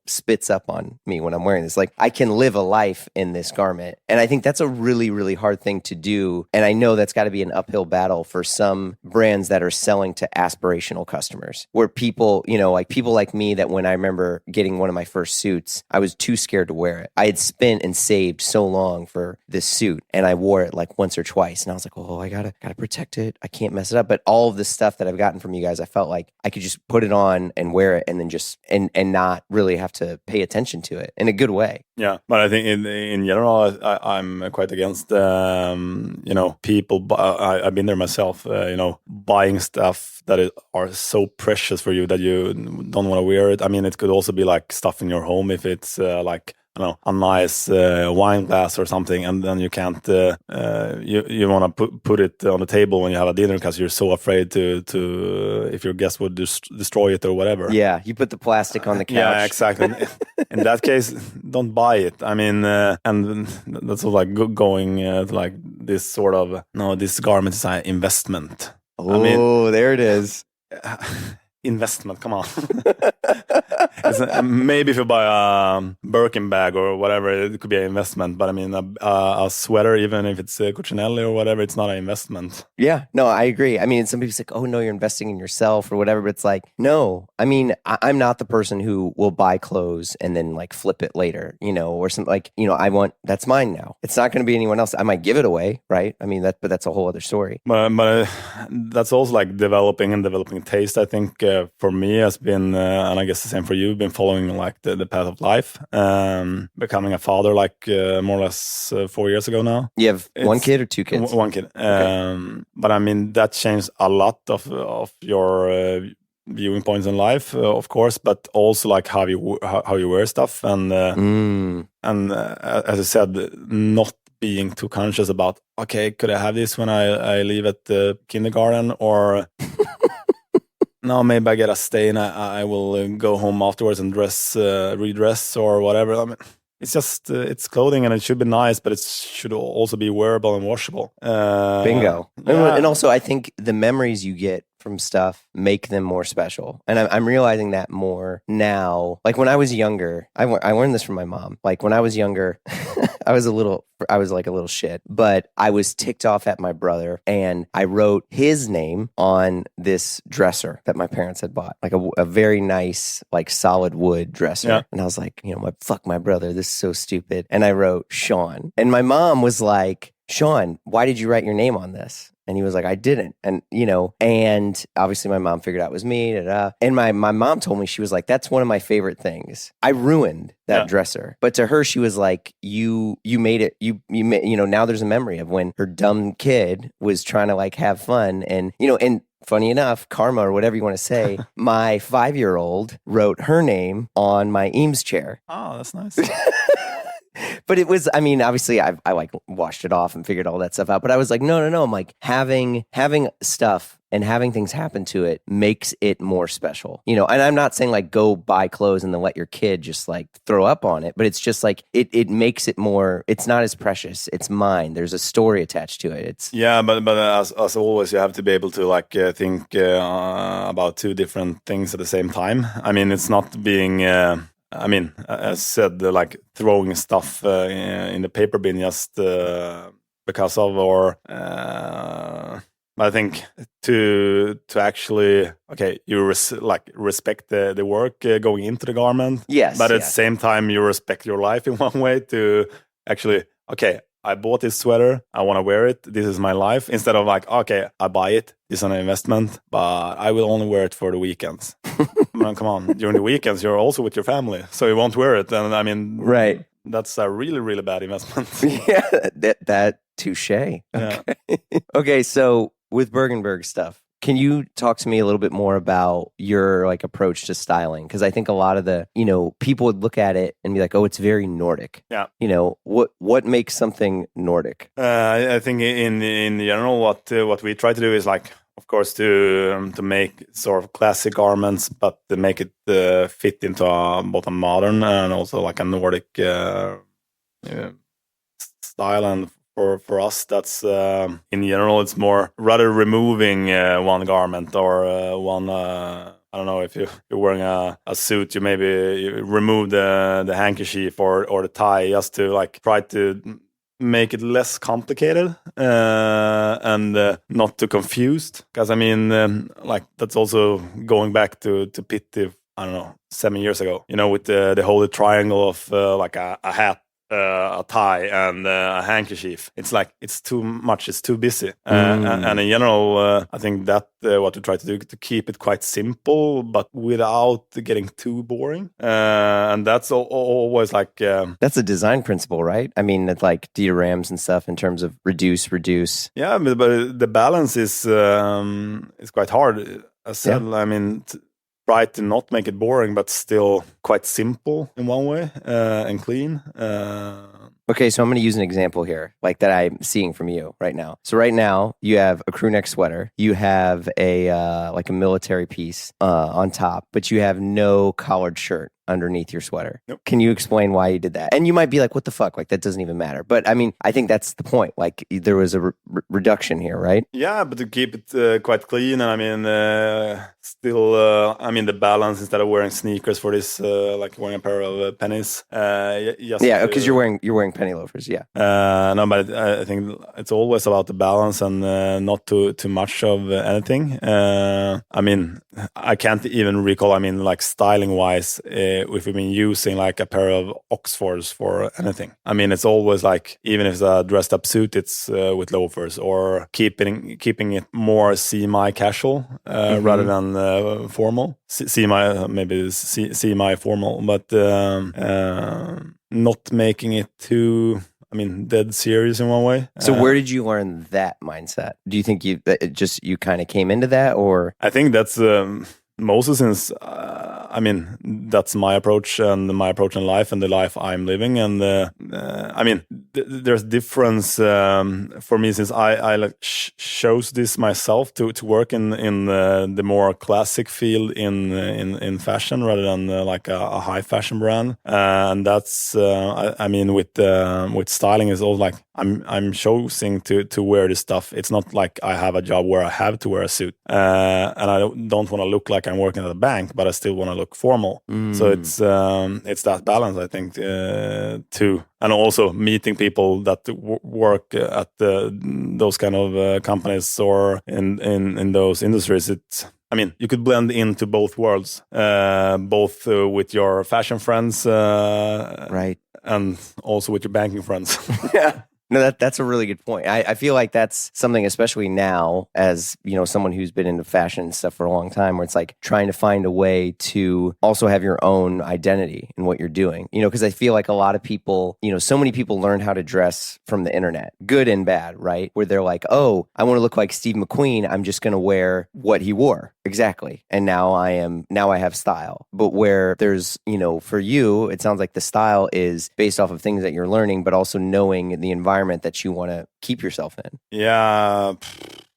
spits up on me when I'm wearing this. Like, I can live a life in this garment, and I think that's a really, really hard thing to do. And I know that's got to be an uphill battle for some brands that are selling to aspirational customers, where people, like people like me, that when I remember getting one of my first suits, I was too scared to wear it. I had spent and saved so long for this suit, and I wore it like once or twice, and I was like, oh, I gotta protect it. I can't mess it up. But all of this stuff that I've gotten from you guys, I felt like I could just put it on and wear it, and then just and not really have to pay attention to it in a good way. Yeah, but I think in general, I'm quite against people. I've been there myself. Buying stuff that are so precious for you that you don't want to wear it. I mean, it could also be like stuff in your home if it's like, a nice wine glass or something, and then you can't. You want to put it on the table when you have a dinner because you're so afraid to if your guest would destroy it or whatever. Yeah, you put the plastic on the couch. Yeah, exactly. In that case, don't buy it. I mean, and that's like going like this sort of this garment is an investment. Oh, there it is. Investment, come on. Maybe if you buy a Birkin bag or whatever, it could be an investment. But I mean, a sweater, even if it's Cucinelli or whatever, it's not an investment. Yeah, no, I agree. I mean, some people's like, oh no, you're investing in yourself or whatever. But it's like, no. I mean, I'm not the person who will buy clothes and then like flip it later, or something like, that's mine now. It's not going to be anyone else. I might give it away, right? I mean, but that's a whole other story. But that's also like developing taste. I think for me has been, and I guess the same for you, been following like the path of life, becoming a father like more or less 4 years ago now. You have one kid or two kids? One kid. Okay. But I mean, that changed a lot of your viewing points in life, of course, but also like how you wear stuff, and as I said, not being too conscious about, okay, could I have this when I leave at the kindergarten, or no, maybe I get a stay and I will go home afterwards and redress or whatever. I mean, it's just it's clothing, and it should be nice, but it should also be wearable and washable. Bingo. Yeah. And also, I think the memories you get from stuff make them more special. And I'm realizing that more now. Like when I was younger, I learned this from my mom. Like when I was younger, I was like a little shit, but I was ticked off at my brother, and I wrote his name on this dresser that my parents had bought, like a very nice, like solid wood dresser. Yeah. And I was like, fuck my brother, this is so stupid. And I wrote Sean, and my mom was like, Sean, why did you write your name on this? And he was like, I didn't. And, and obviously my mom figured out it was me. And my mom told me, she was like, that's one of my favorite things. I ruined that dresser. But to her, she was like, you made it, you made, now there's a memory of when her dumb kid was trying to like have fun. And, and funny enough, karma or whatever you want to say, my 5-year-old wrote her name on my Eames chair. Oh, that's nice. But it was, obviously I like washed it off and figured all that stuff out. But I was like, no. I'm like, having stuff and having things happen to it makes it more special. And I'm not saying like go buy clothes and then let your kid just like throw up on it. But it's just like, it makes it more, it's not as precious. It's mine. There's a story attached to it. But as always, you have to be able to like think about two different things at the same time. It's not being... as said, like throwing stuff in the paper bin just because of, or I think to actually, you respect the work going into the garment. Yes. But at the same time, you respect your life in one way to actually, I bought this sweater, I want to wear it, this is my life. Instead of like, I buy it, it's an investment, but I will only wear it for the weekends. Come on, during the weekends, you're also with your family, so you won't wear it. And right. That's a really, really bad investment. Yeah, that touche. Okay. Yeah. Okay, so with Berg Berg stuff, can you talk to me a little bit more about your like approach to styling? Because I think a lot of the, people would look at it and be like, oh, it's very Nordic. Yeah. What makes something Nordic? I think in general, what we try to do is like, of course, to make sort of classic garments, but to make it fit into both a modern and also like a Nordic style. And for us, that's in general, it's more rather removing one garment or one. I don't know, if you're wearing a suit, you maybe remove the handkerchief or the tie just to like try to make it less complicated and not too confused. Because like that's also going back to Pitti, I don't know, 7 years ago. With the whole triangle of like a hat, a tie, and a handkerchief. It's like it's too much. It's too busy. And in general, I think that what we try to do to keep it quite simple, but without getting too boring. And that's always like that's a design principle, right? It's like diagrams and stuff in terms of reduce. Yeah, but the balance is quite hard. As said, try to not make it boring, but still quite simple in one way and clean. Okay, so I'm going to use an example here, like that I'm seeing from you right now. So right now, you have a crew neck sweater, you have a like a military piece on top, but you have no collared shirt underneath your sweater. Nope. Can you explain why you did that? And you might be like, what the fuck? Like, that doesn't even matter. But I think that's the point. Like, there was a reduction here, right? Yeah, but to keep it quite clean. And still, the balance, instead of wearing sneakers for this, like wearing a pair of pennies. Yeah, because you're wearing penny loafers, yeah. No, but I think it's always about the balance and not too much of anything. I can't even recall, like styling-wise, if we've been using like a pair of Oxfords for anything. It's always like, even if it's a dressed up suit, it's with loafers, or keeping it more semi-casual rather than formal. Semi-formal, but not making it too, dead serious in one way. So where did you learn that mindset? Do you think you kind of came into that, or? I think that's mostly since I mean, that's my approach and my approach in life and the life I'm living. And I mean, there's difference for me since I like chose this myself to work in the more classic field in fashion rather than like a high fashion brand. And that's I mean with styling is all like I'm choosing to wear this stuff. It's not like I have a job where I have to wear a suit, and I don't want to look like I'm working at a bank, but I still want to look formal. So it's that balance, I think, too, and also meeting people that work at those kind of companies or in those industries. I mean, you could blend into both worlds, both with your fashion friends, right, and also with your banking friends. Yeah. No, that's a really good point. I feel like that's something, especially now, as you know, someone who's been into fashion and stuff for a long time, where it's like trying to find a way to also have your own identity in what you're doing. You know, because I feel like a lot of people, you know, so many people learn how to dress from the internet, good and bad, right? Where they're like, oh, I want to look like Steve McQueen. I'm just going to wear what he wore. Exactly. And now I have style. But where there's, you know, for you, it sounds like the style is based off of things that you're learning, but also knowing the environment that you want to keep yourself in. Yeah.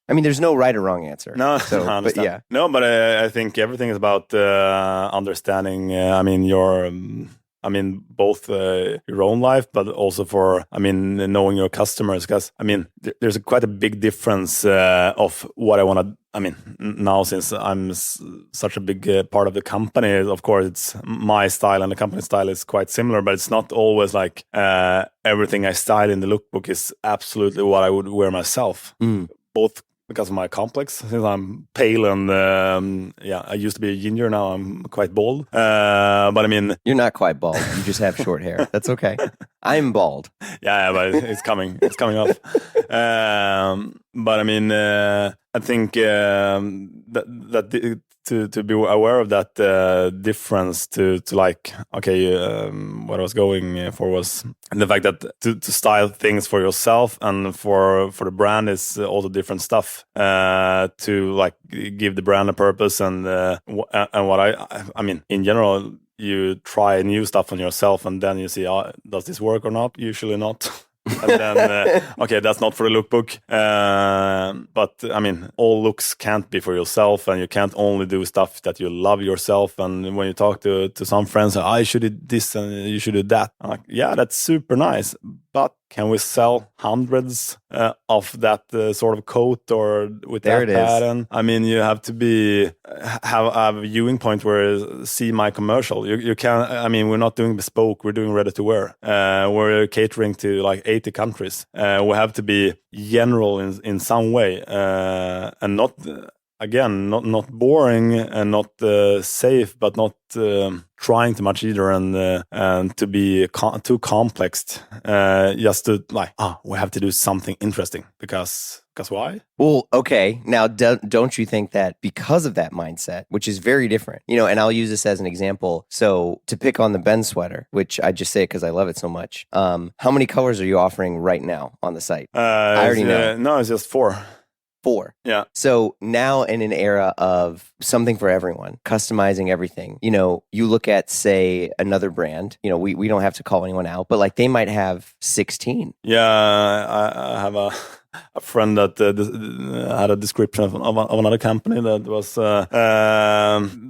I mean, there's no right or wrong answer. No, so, I understand. But yeah. No, but I think everything is about understanding. I mean, both your own life, but also for, I mean, knowing your customers. Because, I mean, there's quite a big difference of what I want to. I mean, now since I'm such a big part of the company, of course, it's my style and the company style is quite similar, but it's not always like everything I style in the lookbook is absolutely what I would wear myself. Both because of my complex, since I'm pale and I used to be a ginger, now I'm quite bald. But I mean, you're not quite bald. You just have short hair. That's okay. I'm bald. Yeah, but it's coming. It's coming off. But I mean, I think that to be aware of that difference to like, okay, what I was going for was the fact that to style things for yourself and for the brand is also different stuff. To like give the brand a purpose and what I mean in general. You try new stuff on yourself and then you see, does this work or not? Usually not. And then, okay, that's not for the lookbook. But I mean, all looks can't be for yourself, and you can't only do stuff that you love yourself. And when you talk to some friends, I should do this and you should do that. I'm like, yeah, that's super nice. But can we sell hundreds of that sort of coat or with that pattern? I mean, you have to have a viewing point where see my commercial. You can. I mean, we're not doing bespoke. We're doing ready to wear. We're catering to like 80 countries. We have to be general in some way, and not. Again, not boring and not safe, but not trying too much either, and to be too complex. Just to like, we have to do something interesting because why? Well, okay. Now, don't you think that because of that mindset, which is very different, you know? And I'll use this as an example. So to pick on the Ben sweater, which I just say it because I love it so much. How many colors are you offering right now on the site? I already know. No, it's just 4. 4. Yeah. So now in an era of something for everyone, customizing everything, you know, you look at, say, another brand, you know, we don't have to call anyone out, but like they might have 16. Yeah, I have a friend that had a description of another company that was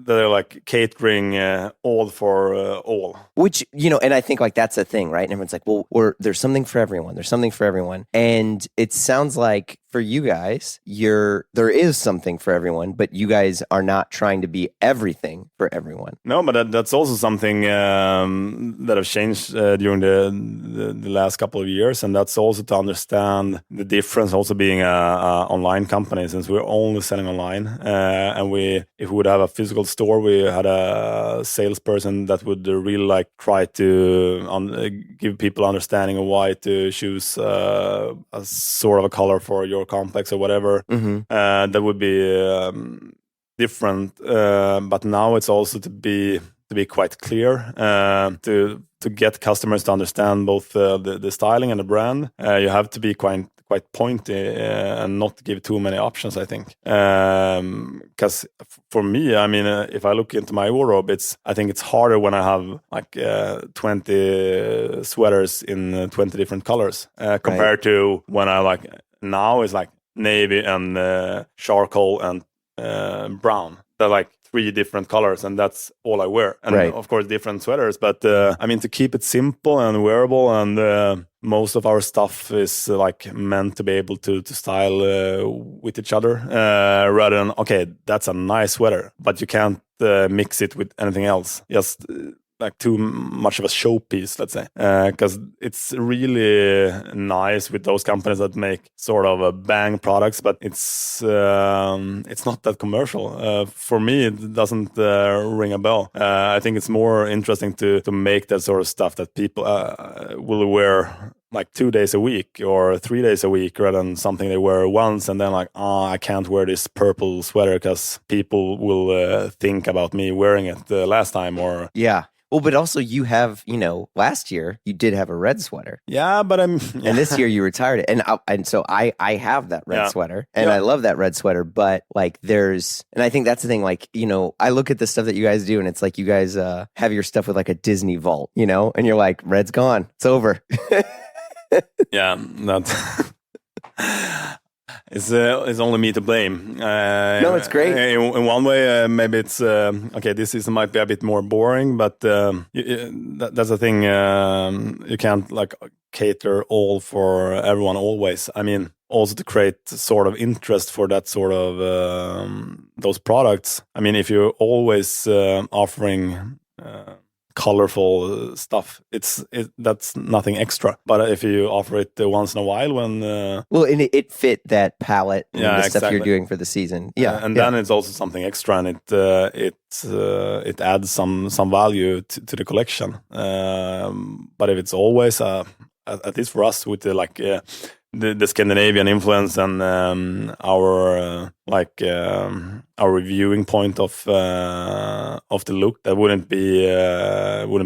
they're like catering all for all. Which, you know, and I think like that's a thing, right? And everyone's like, well, there's something for everyone. There's something for everyone. And it sounds like for you guys, there is something for everyone, but you guys are not trying to be everything for everyone. No, but that's also something that have changed during the last couple of years, and that's also to understand the difference. Also being a online company, since we're only selling online, and if we would have a physical store, we had a salesperson that would really like try to give people understanding of why to choose a sort of a color for your complex or whatever. That would be different, but now it's also to be quite clear, to get customers to understand both the styling and the brand. You have to be quite quite pointy and not give too many options, I think. Because for me, I mean, if I look into my wardrobe, I think it's harder when I have like 20 sweaters in 20 different colors compared to when I like now is like navy and charcoal and brown. They're like 3 different colors, and that's all I wear. And of course, different sweaters. But I mean, to keep it simple and wearable, and most of our stuff is like meant to be able to style with each other, rather than okay, that's a nice sweater, but you can't mix it with anything else. Just like too much of a showpiece, let's say, because it's really nice with those companies that make sort of bang products, but it's not that commercial. For me, it doesn't ring a bell. I think it's more interesting to make that sort of stuff that people will wear like 2 days a week or 3 days a week, rather than something they wear once and then like, I can't wear this purple sweater because people will think about me wearing it last time. Or Well, but also you have, last year you did have a red sweater. Yeah, but and this year you retired it. And so I have that red sweater, and I love that red sweater, but like and I think that's the thing, like, I look at the stuff that you guys do, and it's like you guys have your stuff with like a Disney vault, and you're like, red's gone. It's over. Yeah, that it's only me to blame. No, it's great. In one way, maybe it's okay. This season might be a bit more boring, but that's the thing. You can't like cater all for everyone always. I mean, also to create sort of interest for that sort of those products. I mean, if you're always offering colorful stuff, that's nothing extra. But if you offer it once in a while, when and it fit that palette and the stuff you're doing for the season, then it's also something extra, and it adds some value to the collection. But if it's always at least for us with the Scandinavian influence and our reviewing point of the look, that wouldn't be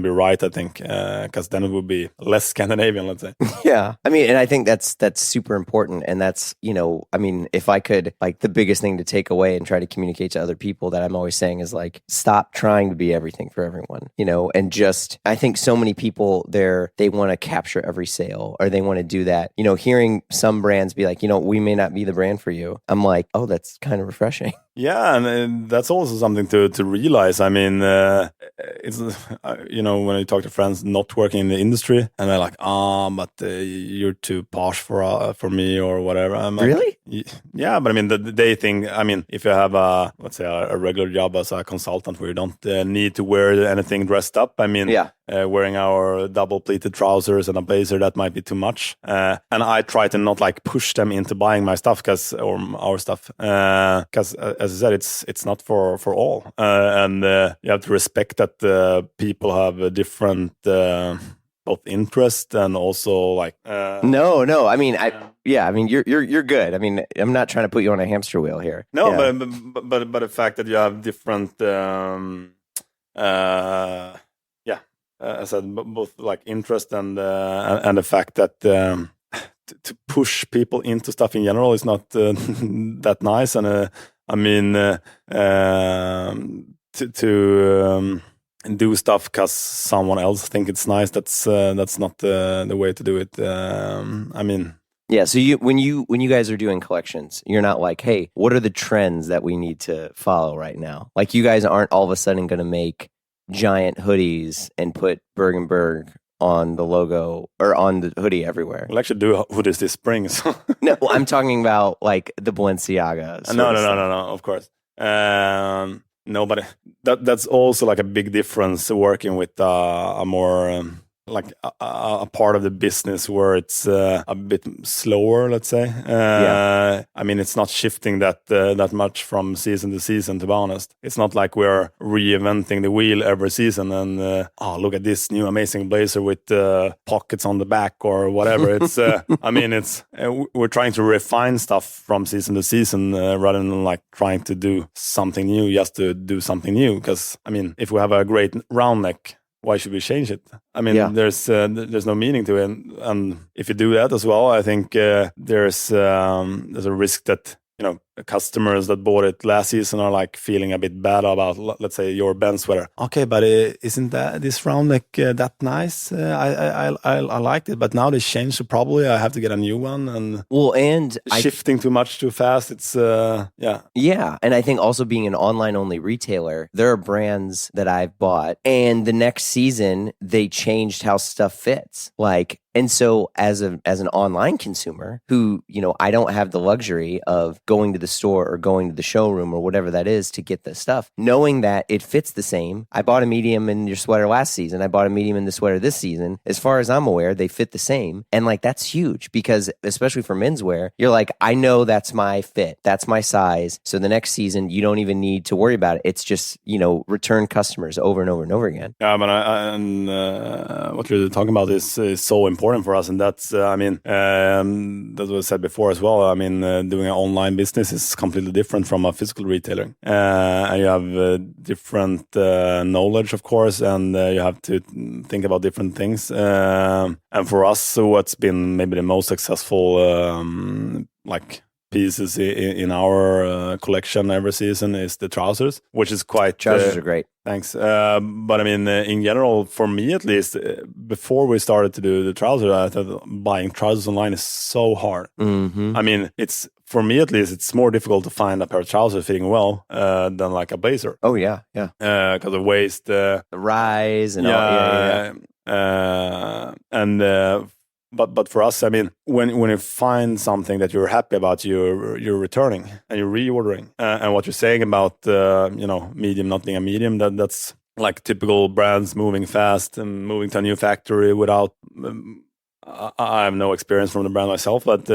right, I think, because then it would be less Scandinavian, let's say. Yeah, I mean, and I think that's super important, and that's I mean, if I could, like, the biggest thing to take away and try to communicate to other people that I'm always saying is like, stop trying to be everything for everyone, and just, I think so many people they want to capture every sale, or they want to do that. Hearing some brands be like, we may not be the brand for you, I'm like, oh, that's kind of refreshing. Yeah, and that's also something to realize. I mean, it's when you talk to friends not working in the industry, and they're like, but you're too posh for me or whatever. I'm like, really? Yeah, but I mean, they think. I mean, if you have let's say a regular job as a consultant where you don't need to wear anything dressed up, I mean, wearing our double pleated trousers and a blazer, that might be too much. And I try to not like push them into buying my stuff or our stuff, because as I said, it's not for all, and you have to respect that people have a different both interest and also like. No. I mean, I mean, you're good. I mean, I'm not trying to put you on a hamster wheel here. No, but the fact that you have different. I said both like interest and the fact that to push people into stuff in general is not that nice, and I mean to do stuff because someone else think it's nice. That's not the way to do it. I mean. Yeah, so when you guys are doing collections, you're not like, hey, what are the trends that we need to follow right now? Like, you guys aren't all of a sudden going to make giant hoodies and put Berg Berg on the logo or on the hoodie everywhere. We'll actually do hoodies this spring. So. No, I'm talking about like the Balenciaga. No, of course. No, but that's also like a big difference working with a more like a part of the business where it's a bit slower, let's say. I mean, it's not shifting that much from season to season, to be honest. It's not like we're reinventing the wheel every season and look at this new amazing blazer with pockets on the back or whatever. It's I mean, we're trying to refine stuff from season to season rather than like trying to do something new just to do something new. Because I mean, if we have a great round neck, why should we change it? I mean, there's no meaning to it, and if you do that as well, I think there's a risk that customers that bought it last season are like feeling a bit bad about, let's say, your band sweater. Okay, but isn't this round like that nice? I liked it, but now they changed, so probably I have to get a new one. And shifting too much too fast. It's yeah. And I think also being an online only retailer, there are brands that I've bought, and the next season they changed how stuff fits. And so as an online consumer who, I don't have the luxury of going to the store or going to the showroom or whatever that is to get the stuff, knowing that it fits the same. I bought a medium in your sweater last season. I bought a medium in the sweater this season. As far as I'm aware, they fit the same. And that's huge because especially for menswear, you're like, I know that's my fit. That's my size. So the next season, you don't even need to worry about it. It's just, return customers over and over and over again. Yeah, but what you're talking about is so important for us, and that's that was said before as well. I mean, doing an online business is completely different from a physical retailer, and you have different knowledge, of course, and you have to think about different things. And for us, what's been maybe the most successful pieces in our collection every season is the trousers, which is quite... Trousers are great. Thanks. But I mean, in general, for me at least, before we started to do the trousers, I thought buying trousers online is so hard. Mm-hmm. I mean, for me at least, it's more difficult to find a pair of trousers fitting well than like a blazer. Oh, yeah. Because the waist... the rise and all. Yeah. But for us, I mean, when you find something that you're happy about, you're returning and you're reordering. And what you're saying about medium not being a medium, that's like typical brands moving fast and moving to a new factory without. I have no experience from the brand myself, but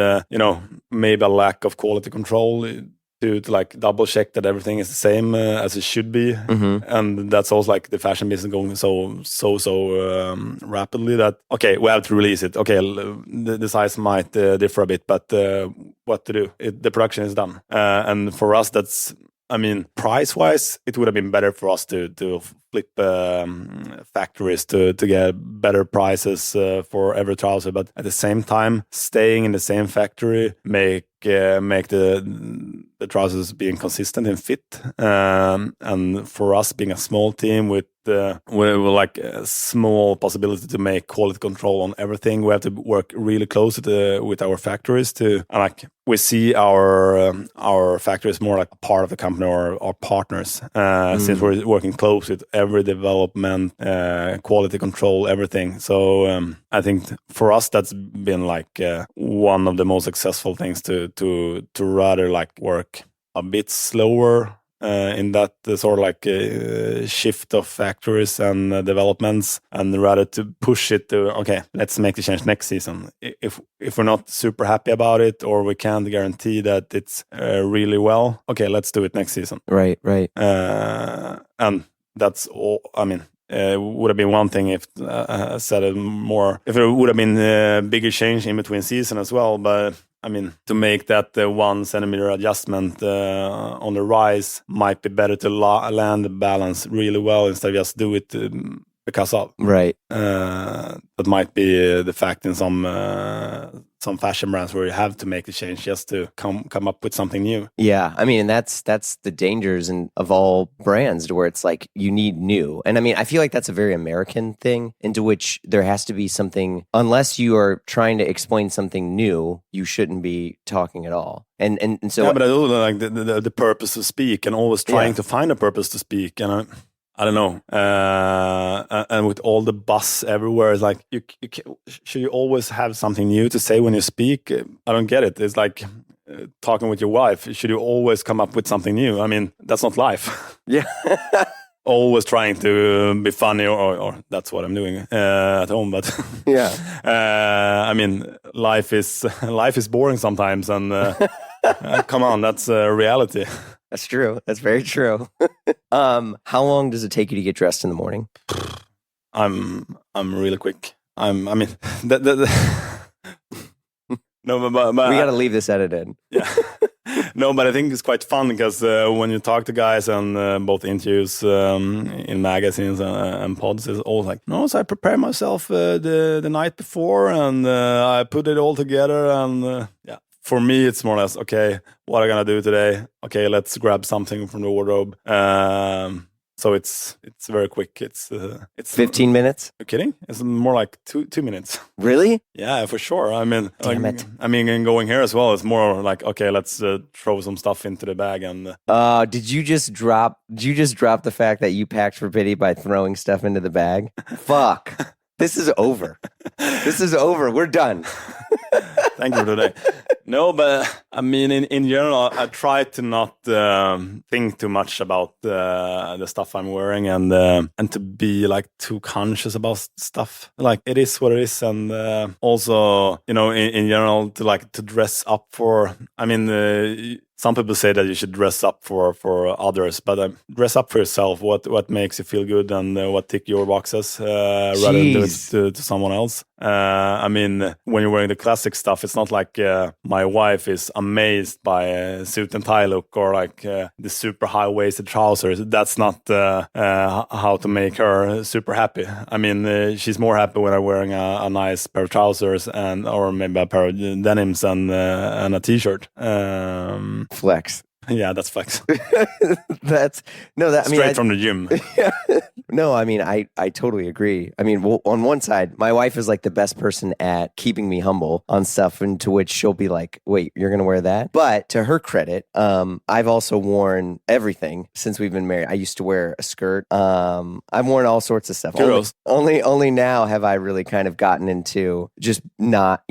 maybe a lack of quality control to like double check that everything is the same as it should be. Mm-hmm. And that's also like the fashion business going so rapidly that, okay, we have to release it. Okay, the size might differ a bit, but what to do? The production is done. And for us, that's, I mean, price-wise, it would have been better for us to flip factories to get better prices for every trouser. But at the same time, staying in the same factory make the trousers being consistent and fit. And for us, being a small team with like a small possibility to make quality control on everything, we have to work really close with our factories we see our factories more like a part of the company or our partners, since we're working close with every development, quality control, everything. So I think for us that's been like one of the most successful things to rather like work a bit slower in that sort of like shift of factories and developments, and rather to push it to, okay, let's make the change next season. If we're not super happy about it, or we can't guarantee that it's really well, okay, let's do it next season. Right. And that's all. I mean, would have been one thing if said it more. If there would have been a bigger change in between season as well, but. I mean, to make that 1 centimeter adjustment on the rise might be better to land the balance really well instead of just do it because of. Right. That might be the fact in some fashion brands where you have to make the change just to come up with something new. Yeah, I mean, and that's the dangers of all brands, to where it's like you need new. And I mean, I feel like that's a very American thing, into which there has to be something. Unless you are trying to explain something new, you shouldn't be talking at all. And so yeah, but I do like the purpose to speak, and always trying to find a purpose to speak, and I don't know, and with all the buzz everywhere, it's like should you always have something new to say when you speak? I don't get it. It's like talking with your wife. Should you always come up with something new? I mean, that's not life. Yeah. Always trying to be funny, or that's what I'm doing at home. But yeah, I mean, life is boring sometimes, and come on, that's reality. That's true. That's very true. How long does it take you to get dressed in the morning? I'm really quick. I mean, no, but we got to leave this edited. Yeah. No, but I think it's quite fun because when you talk to guys and both interviews in magazines and pods, it's all like, no, so I prepare myself the night before and I put it all together and yeah. For me, it's more or less, okay, what am I going to do today? Okay, let's grab something from the wardrobe. So it's very quick. It's 15 minutes? You're kidding? It's more like 2 minutes. Really? Yeah, for sure. I mean, Damn it. I mean, and going here as well, it's more like, okay, let's throw some stuff into the bag and. Did you just drop the fact that you packed for Pitti by throwing stuff into the bag? Fuck. This is over. This is over. We're done. Thank you for today. No, but I mean, in general, I try to not think too much about the stuff I'm wearing and to be like too conscious about stuff. Like it is what it is, and also, you know, in general, to dress up for. I mean. Some people say that you should dress up for others, but dress up for yourself. What makes you feel good and what tick your boxes rather than do it to someone else. I mean, when you're wearing the classic stuff, it's not like my wife is amazed by a suit and tie look or like the super high-waisted trousers. That's not how to make her super happy. I mean, she's more happy when I'm wearing a nice pair of trousers or maybe a pair of denims and a t-shirt. Flex. Yeah, that's flex. Straight from the gym. Yeah. No, I mean, I totally agree. I mean, well, on one side, my wife is like the best person at keeping me humble on stuff, and to which she'll be like, wait, you're going to wear that? But to her credit, I've also worn everything since we've been married. I used to wear a skirt. I've worn all sorts of stuff. Only now have I really kind of gotten into just not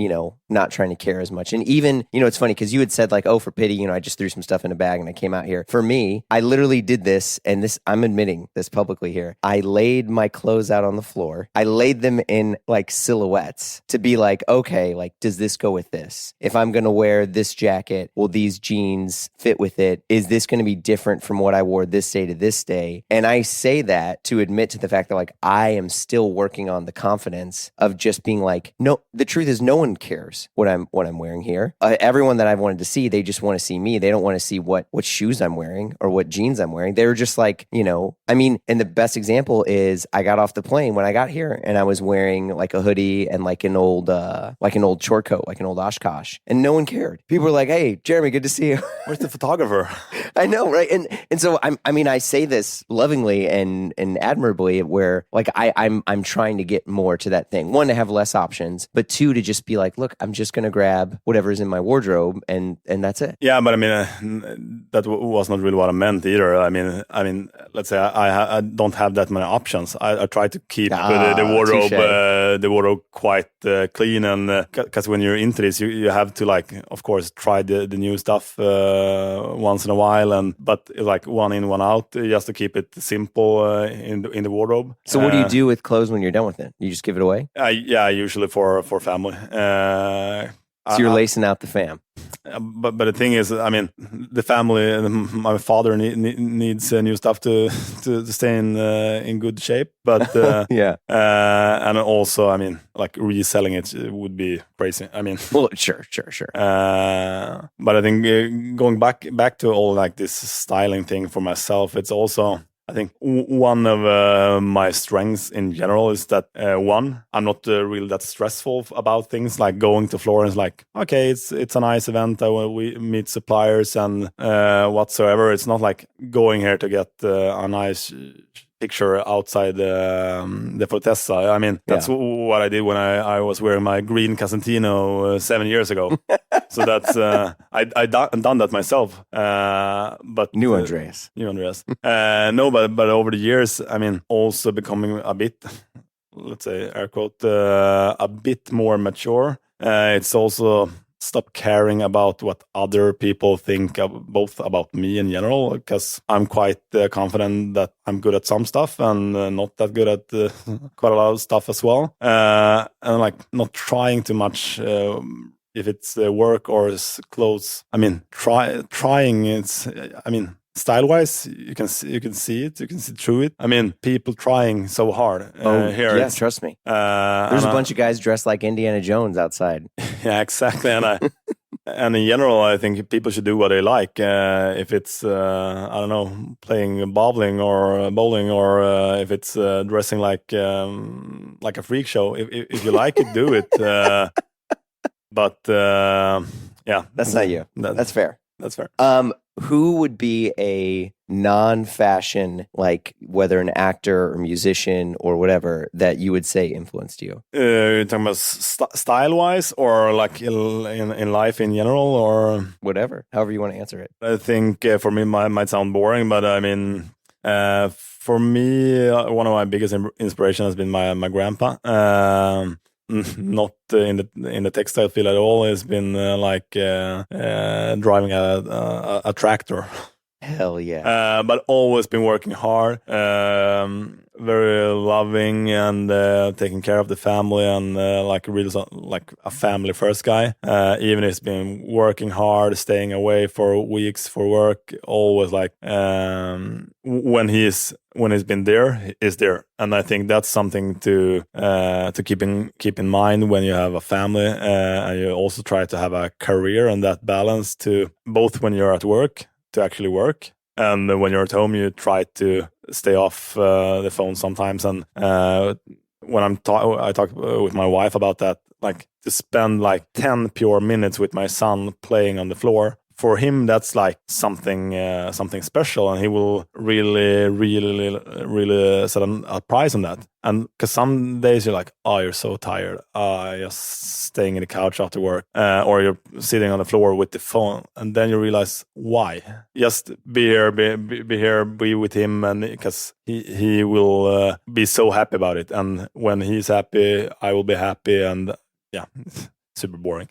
trying to care as much. And even, it's funny because you had said like, oh, for Pitti, I just threw some stuff in a bag and I came out here. For me, I literally did this, and this, I'm admitting this publicly here. I laid my clothes out on the floor. I laid them in like silhouettes to be like, okay, like, does this go with this? If I'm going to wear this jacket, will these jeans fit with it? Is this going to be different from what I wore this day to this day? And I say that to admit to the fact that like, I am still working on the confidence of just being like, no, the truth is no one cares what I'm wearing here. Everyone that I've wanted to see, they just want to see me. They don't want to see what shoes I'm wearing or what jeans I'm wearing. They're just like, I mean, and the best example is I got off the plane when I got here and I was wearing like a hoodie and like an old short coat, like an old Oshkosh, and no one cared. People were like, hey, Jeremy, good to see you. Where's the photographer? I know, right? And so I say this lovingly and admirably, where like I'm trying to get more to that thing. One, to have less options, but two, to just be like, look, I'm just going to grab whatever's in my wardrobe and that's it. Yeah, but I mean, that was not really what I meant either. I mean, let's say I don't have that many options. I try to keep the wardrobe quite clean, and because when you're into this, you have to like, of course, try the new stuff once in a while, but like one in, one out, just to keep it simple in the wardrobe. So what do you do with clothes when you're done with it? You just give it away? Yeah, usually for family. So you're lacing out the fam. But the thing is, I mean, the family, my father needs new stuff to stay in good shape. But yeah, and also, I mean, like reselling it would be crazy. I mean, well, sure. But I think going back to all like this styling thing for myself, it's also, I think one of my strengths in general is that one, I'm not really that stressful about things like going to Florence. Like, okay, it's a nice event. We meet suppliers and whatsoever. It's not like going here to get a nice picture outside the Fortezza. I mean, that's what I did when I was wearing my green Casentino 7 years ago. So that's I done that myself. But new Andreas. No, but over the years, I mean, also becoming a bit, let's say, air quote, a bit more mature. It's also stop caring about what other people think both about me in general, because I'm quite confident that I'm good at some stuff and not that good at quite a lot of stuff as well. And like not trying too much if it's work or it's clothes. I mean, trying it's, I mean, style-wise, you can see it, you can see through it. I mean, people trying so hard here. Yeah, trust me. There's a bunch of guys dressed like Indiana Jones outside. Yeah, exactly. And And in general, I think people should do what they like. If it's, I don't know, playing bowling or if it's dressing like a freak show. If you like it, do it. But yeah, That's not you. That's fair. That's fair. Who would be a non-fashion, like whether an actor or musician or whatever, that you would say influenced you? You're talking about style-wise, or like in life in general, or whatever, however you want to answer it. I think for me, might sound boring, but I mean, for me, one of my biggest inspiration has been my grandpa. Not in the textile field at all. It's been driving a tractor. Hell yeah! But always been working hard, very loving, and taking care of the family, and really like a family first guy. Even if he's been working hard, staying away for weeks for work, always like when he's been there, is there. And I think that's something to keep in mind when you have a family, and you also try to have a career, and that balance to both when you're at work to actually work, and when you're at home you try to stay off the phone sometimes. And when I talk with my wife about that, like to spend like 10 pure minutes with my son playing on the floor, for him that's like something special, and he will really set a price on that. And because some days you're like, oh, you're so tired, just staying in the couch after work, or you're sitting on the floor with the phone, and then you realize why. Just be here, be with him, and because he will be so happy about it, and when he's happy, I will be happy, and yeah. Super boring.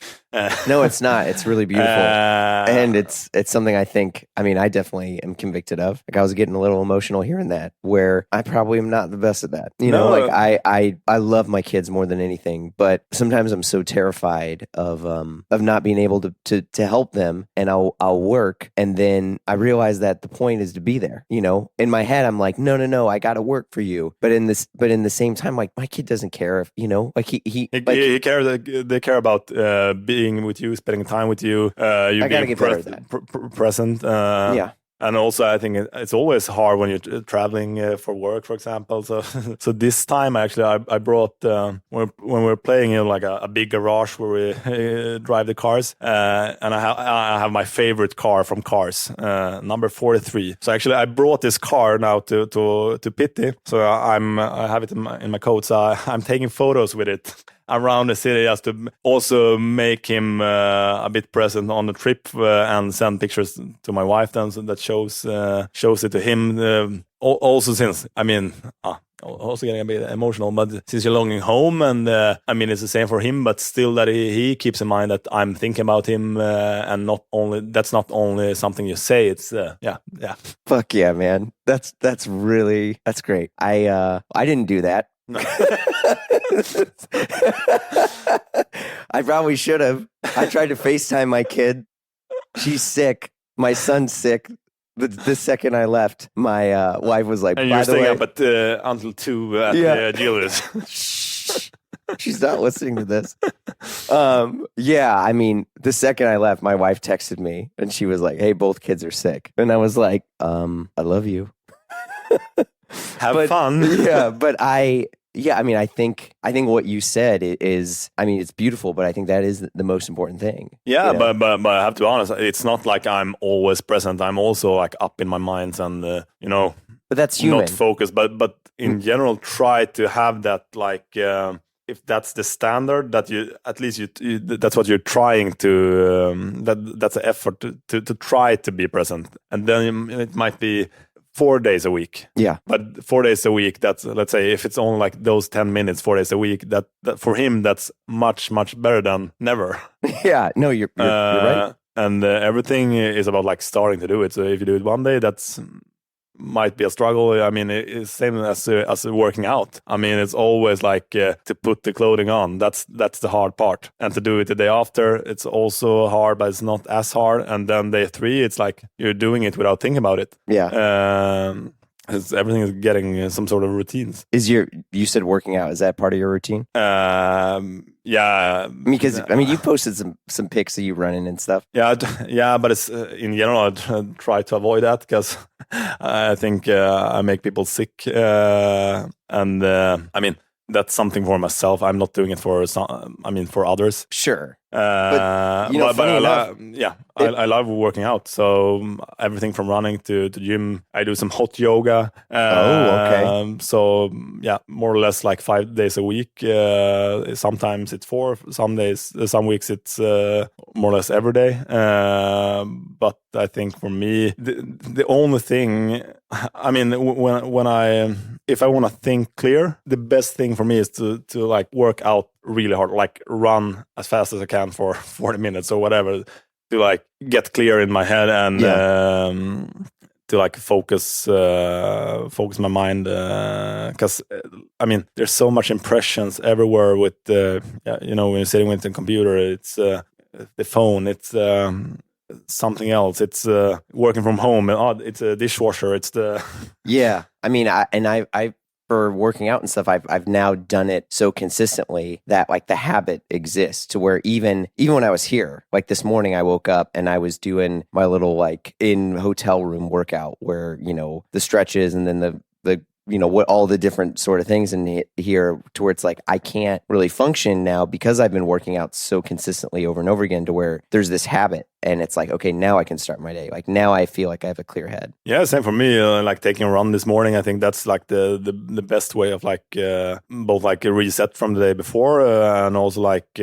No, it's not. It's really beautiful, and it's something I think. I mean, I definitely am convicted of. Like I was getting a little emotional hearing that, where I probably am not the best at that. You know, like I love my kids more than anything, but sometimes I'm so terrified of not being able to help them, and I'll work, and then I realize that the point is to be there. You know, in my head I'm like, no, I got to work for you, but in the same time, like my kid doesn't care if like he cares. They care about being with you, spending time with you. You being present. Yeah. And also, I think it's always hard when you're traveling for work, for example. So, so this time actually, I brought when we're playing in like a big garage where we drive the cars, and I have my favorite car from Cars, number 43. So actually, I brought this car now to Pitti. So I have it in my coat. So I'm taking photos with it around the city just to also make him a bit present on the trip, and send pictures to my wife then, so that shows it to him. Also, since I mean, also getting a bit emotional, but since you're longing home, and I mean it's the same for him, but still that he keeps in mind that I'm thinking about him, and that's not only something you say. It's yeah. Fuck yeah, man. That's great. I didn't do that. No. I probably should have. I tried to FaceTime my kid. She's sick. My son's sick. The second I left, my wife was like, and you're staying up at until 2 at the dealers. She's not listening to this. Yeah, I mean, the second I left, my wife texted me and she was like, hey, both kids are sick. And I was like, I love you. Have fun. Yeah, but I mean, I think what you said is, I mean, it's beautiful, but I think that is the most important thing. Yeah, you know? but I have to be honest, it's not like I'm always present. I'm also like up in my mind, and but that's human. Not focused, but in general, try to have that like. If that's the standard, that you at least you that's what you're trying to. That's an effort to try to be present, and then it might be 4 days a week. Yeah. But 4 days a week, that's, let's say, if it's only like those 10 minutes, 4 days a week, that for him, that's much, much better than never. Yeah. No, you're right. And everything is about like starting to do it. So if you do it one day, that's might be a struggle. I mean, it's same as working out. I mean, it's always like to put the clothing on. That's the hard part. And to do it the day after, it's also hard, but it's not as hard. And then day 3, it's like you're doing it without thinking about it. Yeah. everything is getting some sort of routines. You said working out, is that part of your routine? Yeah. Because you posted some pics of you running and stuff. Yeah, but it's in general I try to avoid that because I think I make people sick, and that's something for myself. I'm not doing it for for others. Sure. But funny enough, I love working out. So everything from running to gym. I do some hot yoga. Okay. So yeah, more or less like 5 days a week. Sometimes it's 4. Some weeks it's more or less every day. But I think for me, the only thing, if I want to think clear, the best thing for me is to like work out really hard, like run as fast as I can for 40 minutes or whatever, to like get clear in my head and to like focus my mind, because there's so much impressions everywhere with when you're sitting with the computer, it's the phone, it's something else, it's working from home, it's a dishwasher, it's the I for working out and stuff, I've now done it so consistently that like the habit exists to where even when I was here, like this morning I woke up and I was doing my little like in hotel room workout where, the stretches and then the what all the different sort of things in here, to where it's like I can't really function now because I've been working out so consistently over and over again, to where there's this habit and it's like, okay, now I can start my day. Like now I feel like I have a clear head. Yeah, same for me. Like taking a run this morning, I think that's like the best way of like both like a reset from the day before and also like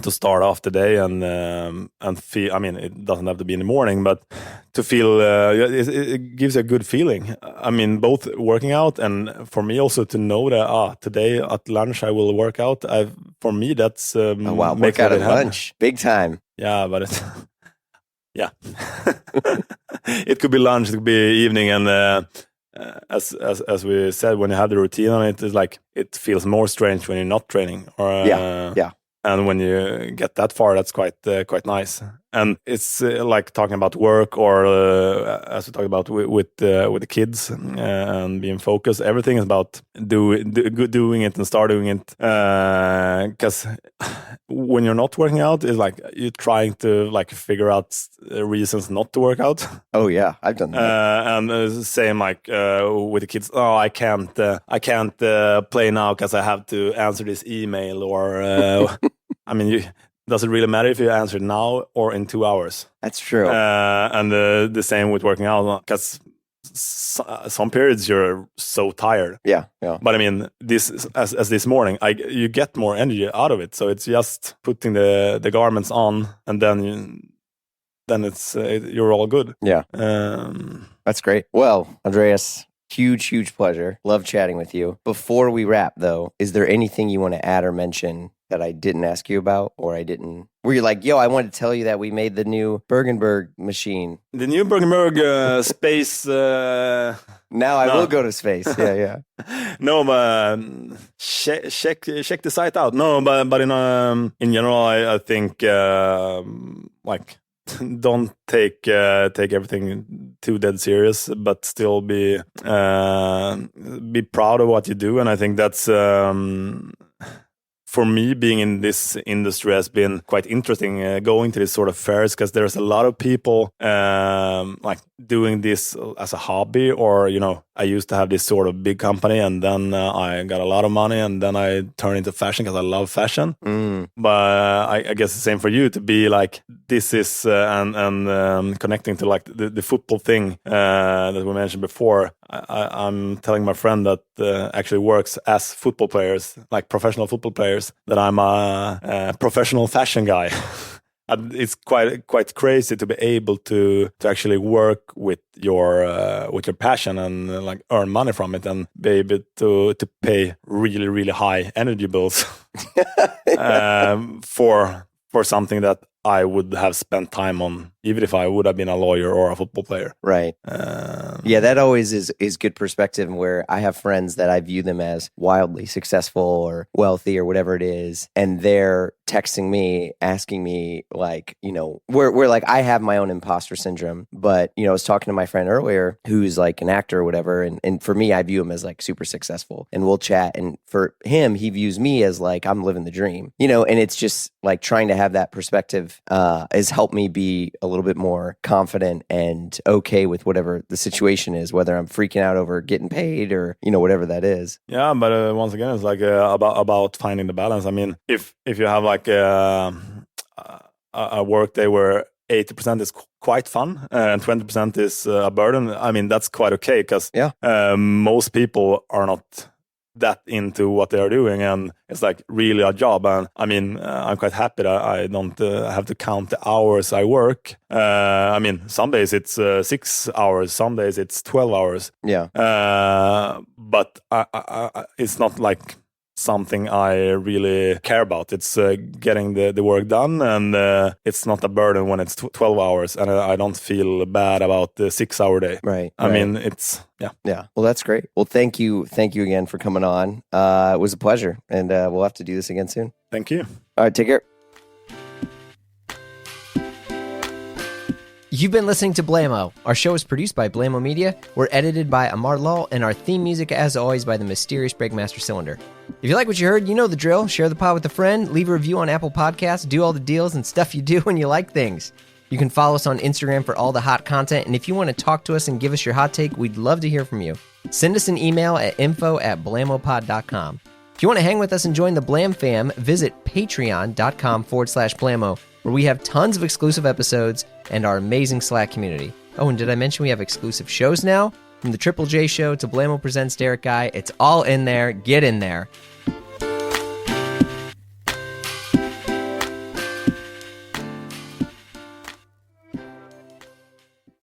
to start off the day and feel. It doesn't have to be in the morning, but to feel it gives a good feeling. Both working out and for me also to know that today at lunch I will work out. For me that's work out at lunch, big time. Yeah, but it's it could be lunch, it could be evening, and as we said, when you have the routine on it, it's like it feels more strange when you're not training. Or and when you get that far, that's quite nice. And it's like talking about work, or as we talked about with the kids and being focused. Everything is about doing it and start doing it. Because when you're not working out, it's like you're trying to like figure out reasons not to work out. Oh yeah, I've done that. And same like with the kids. Oh, I can't play now because I have to answer this email, or does it really matter if you answer now or in 2 hours? That's true. And the same with working out, because some periods you're so tired. Yeah. But this as this morning, you get more energy out of it. So it's just putting the garments on, and then it's you're all good. Yeah. That's great. Well, Andreas, huge pleasure. Love chatting with you. Before we wrap, though, is there anything you want to add or mention that I didn't ask you about, or where you're like, yo, I wanted to tell you that we made the new Berg Berg machine. The new Berg Berg space. Now I will go to space. Yeah. No, but check the site out. No, but in general, I think like don't take everything too dead serious, but still be proud of what you do. And I think that's for me, being in this industry has been quite interesting, going to these sort of fairs, because there's a lot of people like doing this as a hobby, or I used to have this sort of big company, and then I got a lot of money, and then I turned into fashion because I love fashion. But I guess the same for you, to be like this is and connecting to like the football thing that we mentioned before. I'm telling my friend that actually works as football players, like professional football players, that I'm a professional fashion guy. It's quite crazy to be able to actually work with your passion and like earn money from it, and be able to pay really high energy bills for something that I would have spent time on, even if I would have been a lawyer or a football player. Right. Yeah, that always is good perspective, where I have friends that I view them as wildly successful or wealthy or whatever it is, and they're texting me, asking me like, where like I have my own imposter syndrome, but I was talking to my friend earlier who's like an actor or whatever. And for me, I view him as like super successful, and we'll chat. And for him, he views me as like, I'm living the dream, and it's just like trying to have that perspective has helped me be a little bit more confident and okay with whatever the situation is, whether I'm freaking out over getting paid or, whatever that is. Yeah, but once again, it's like about finding the balance. I mean, if you have like a work day where 80% is quite fun and 20% is a burden, I mean, that's quite okay, because most people are not that into what they are doing, and it's like really a job. And I mean, I'm quite happy that I don't have to count the hours I work. I mean, some days it's 6 hours, some days it's 12 hours. Yeah. But I it's not like something I really care about. It's getting the work done, and it's not a burden when it's 12 hours, and I don't feel bad about the 6 hour day. Right. I mean, it's, Yeah. Well, that's great. Well, thank you again for coming on. It was a pleasure, and we'll have to do this again soon. Thank you. All right, take care. You've been listening to Blamo. Our show is produced by Blamo Media. We're edited by Amar Lal, and our theme music, as always, by the mysterious Breakmaster Cylinder. If you like what you heard, you know the drill. Share the pod with a friend, leave a review on Apple Podcasts, do all the deals and stuff you do when you like things. You can follow us on Instagram for all the hot content, and if you want to talk to us and give us your hot take, we'd love to hear from you. Send us an email at info@blamopod.com. If you want to hang with us and join the Blam fam, visit patreon.com/Blamo, where we have tons of exclusive episodes and our amazing Slack community. Oh, and did I mention we have exclusive shows now? From the Triple J Show to Blamo Presents Derek Guy, it's all in there. Get in there.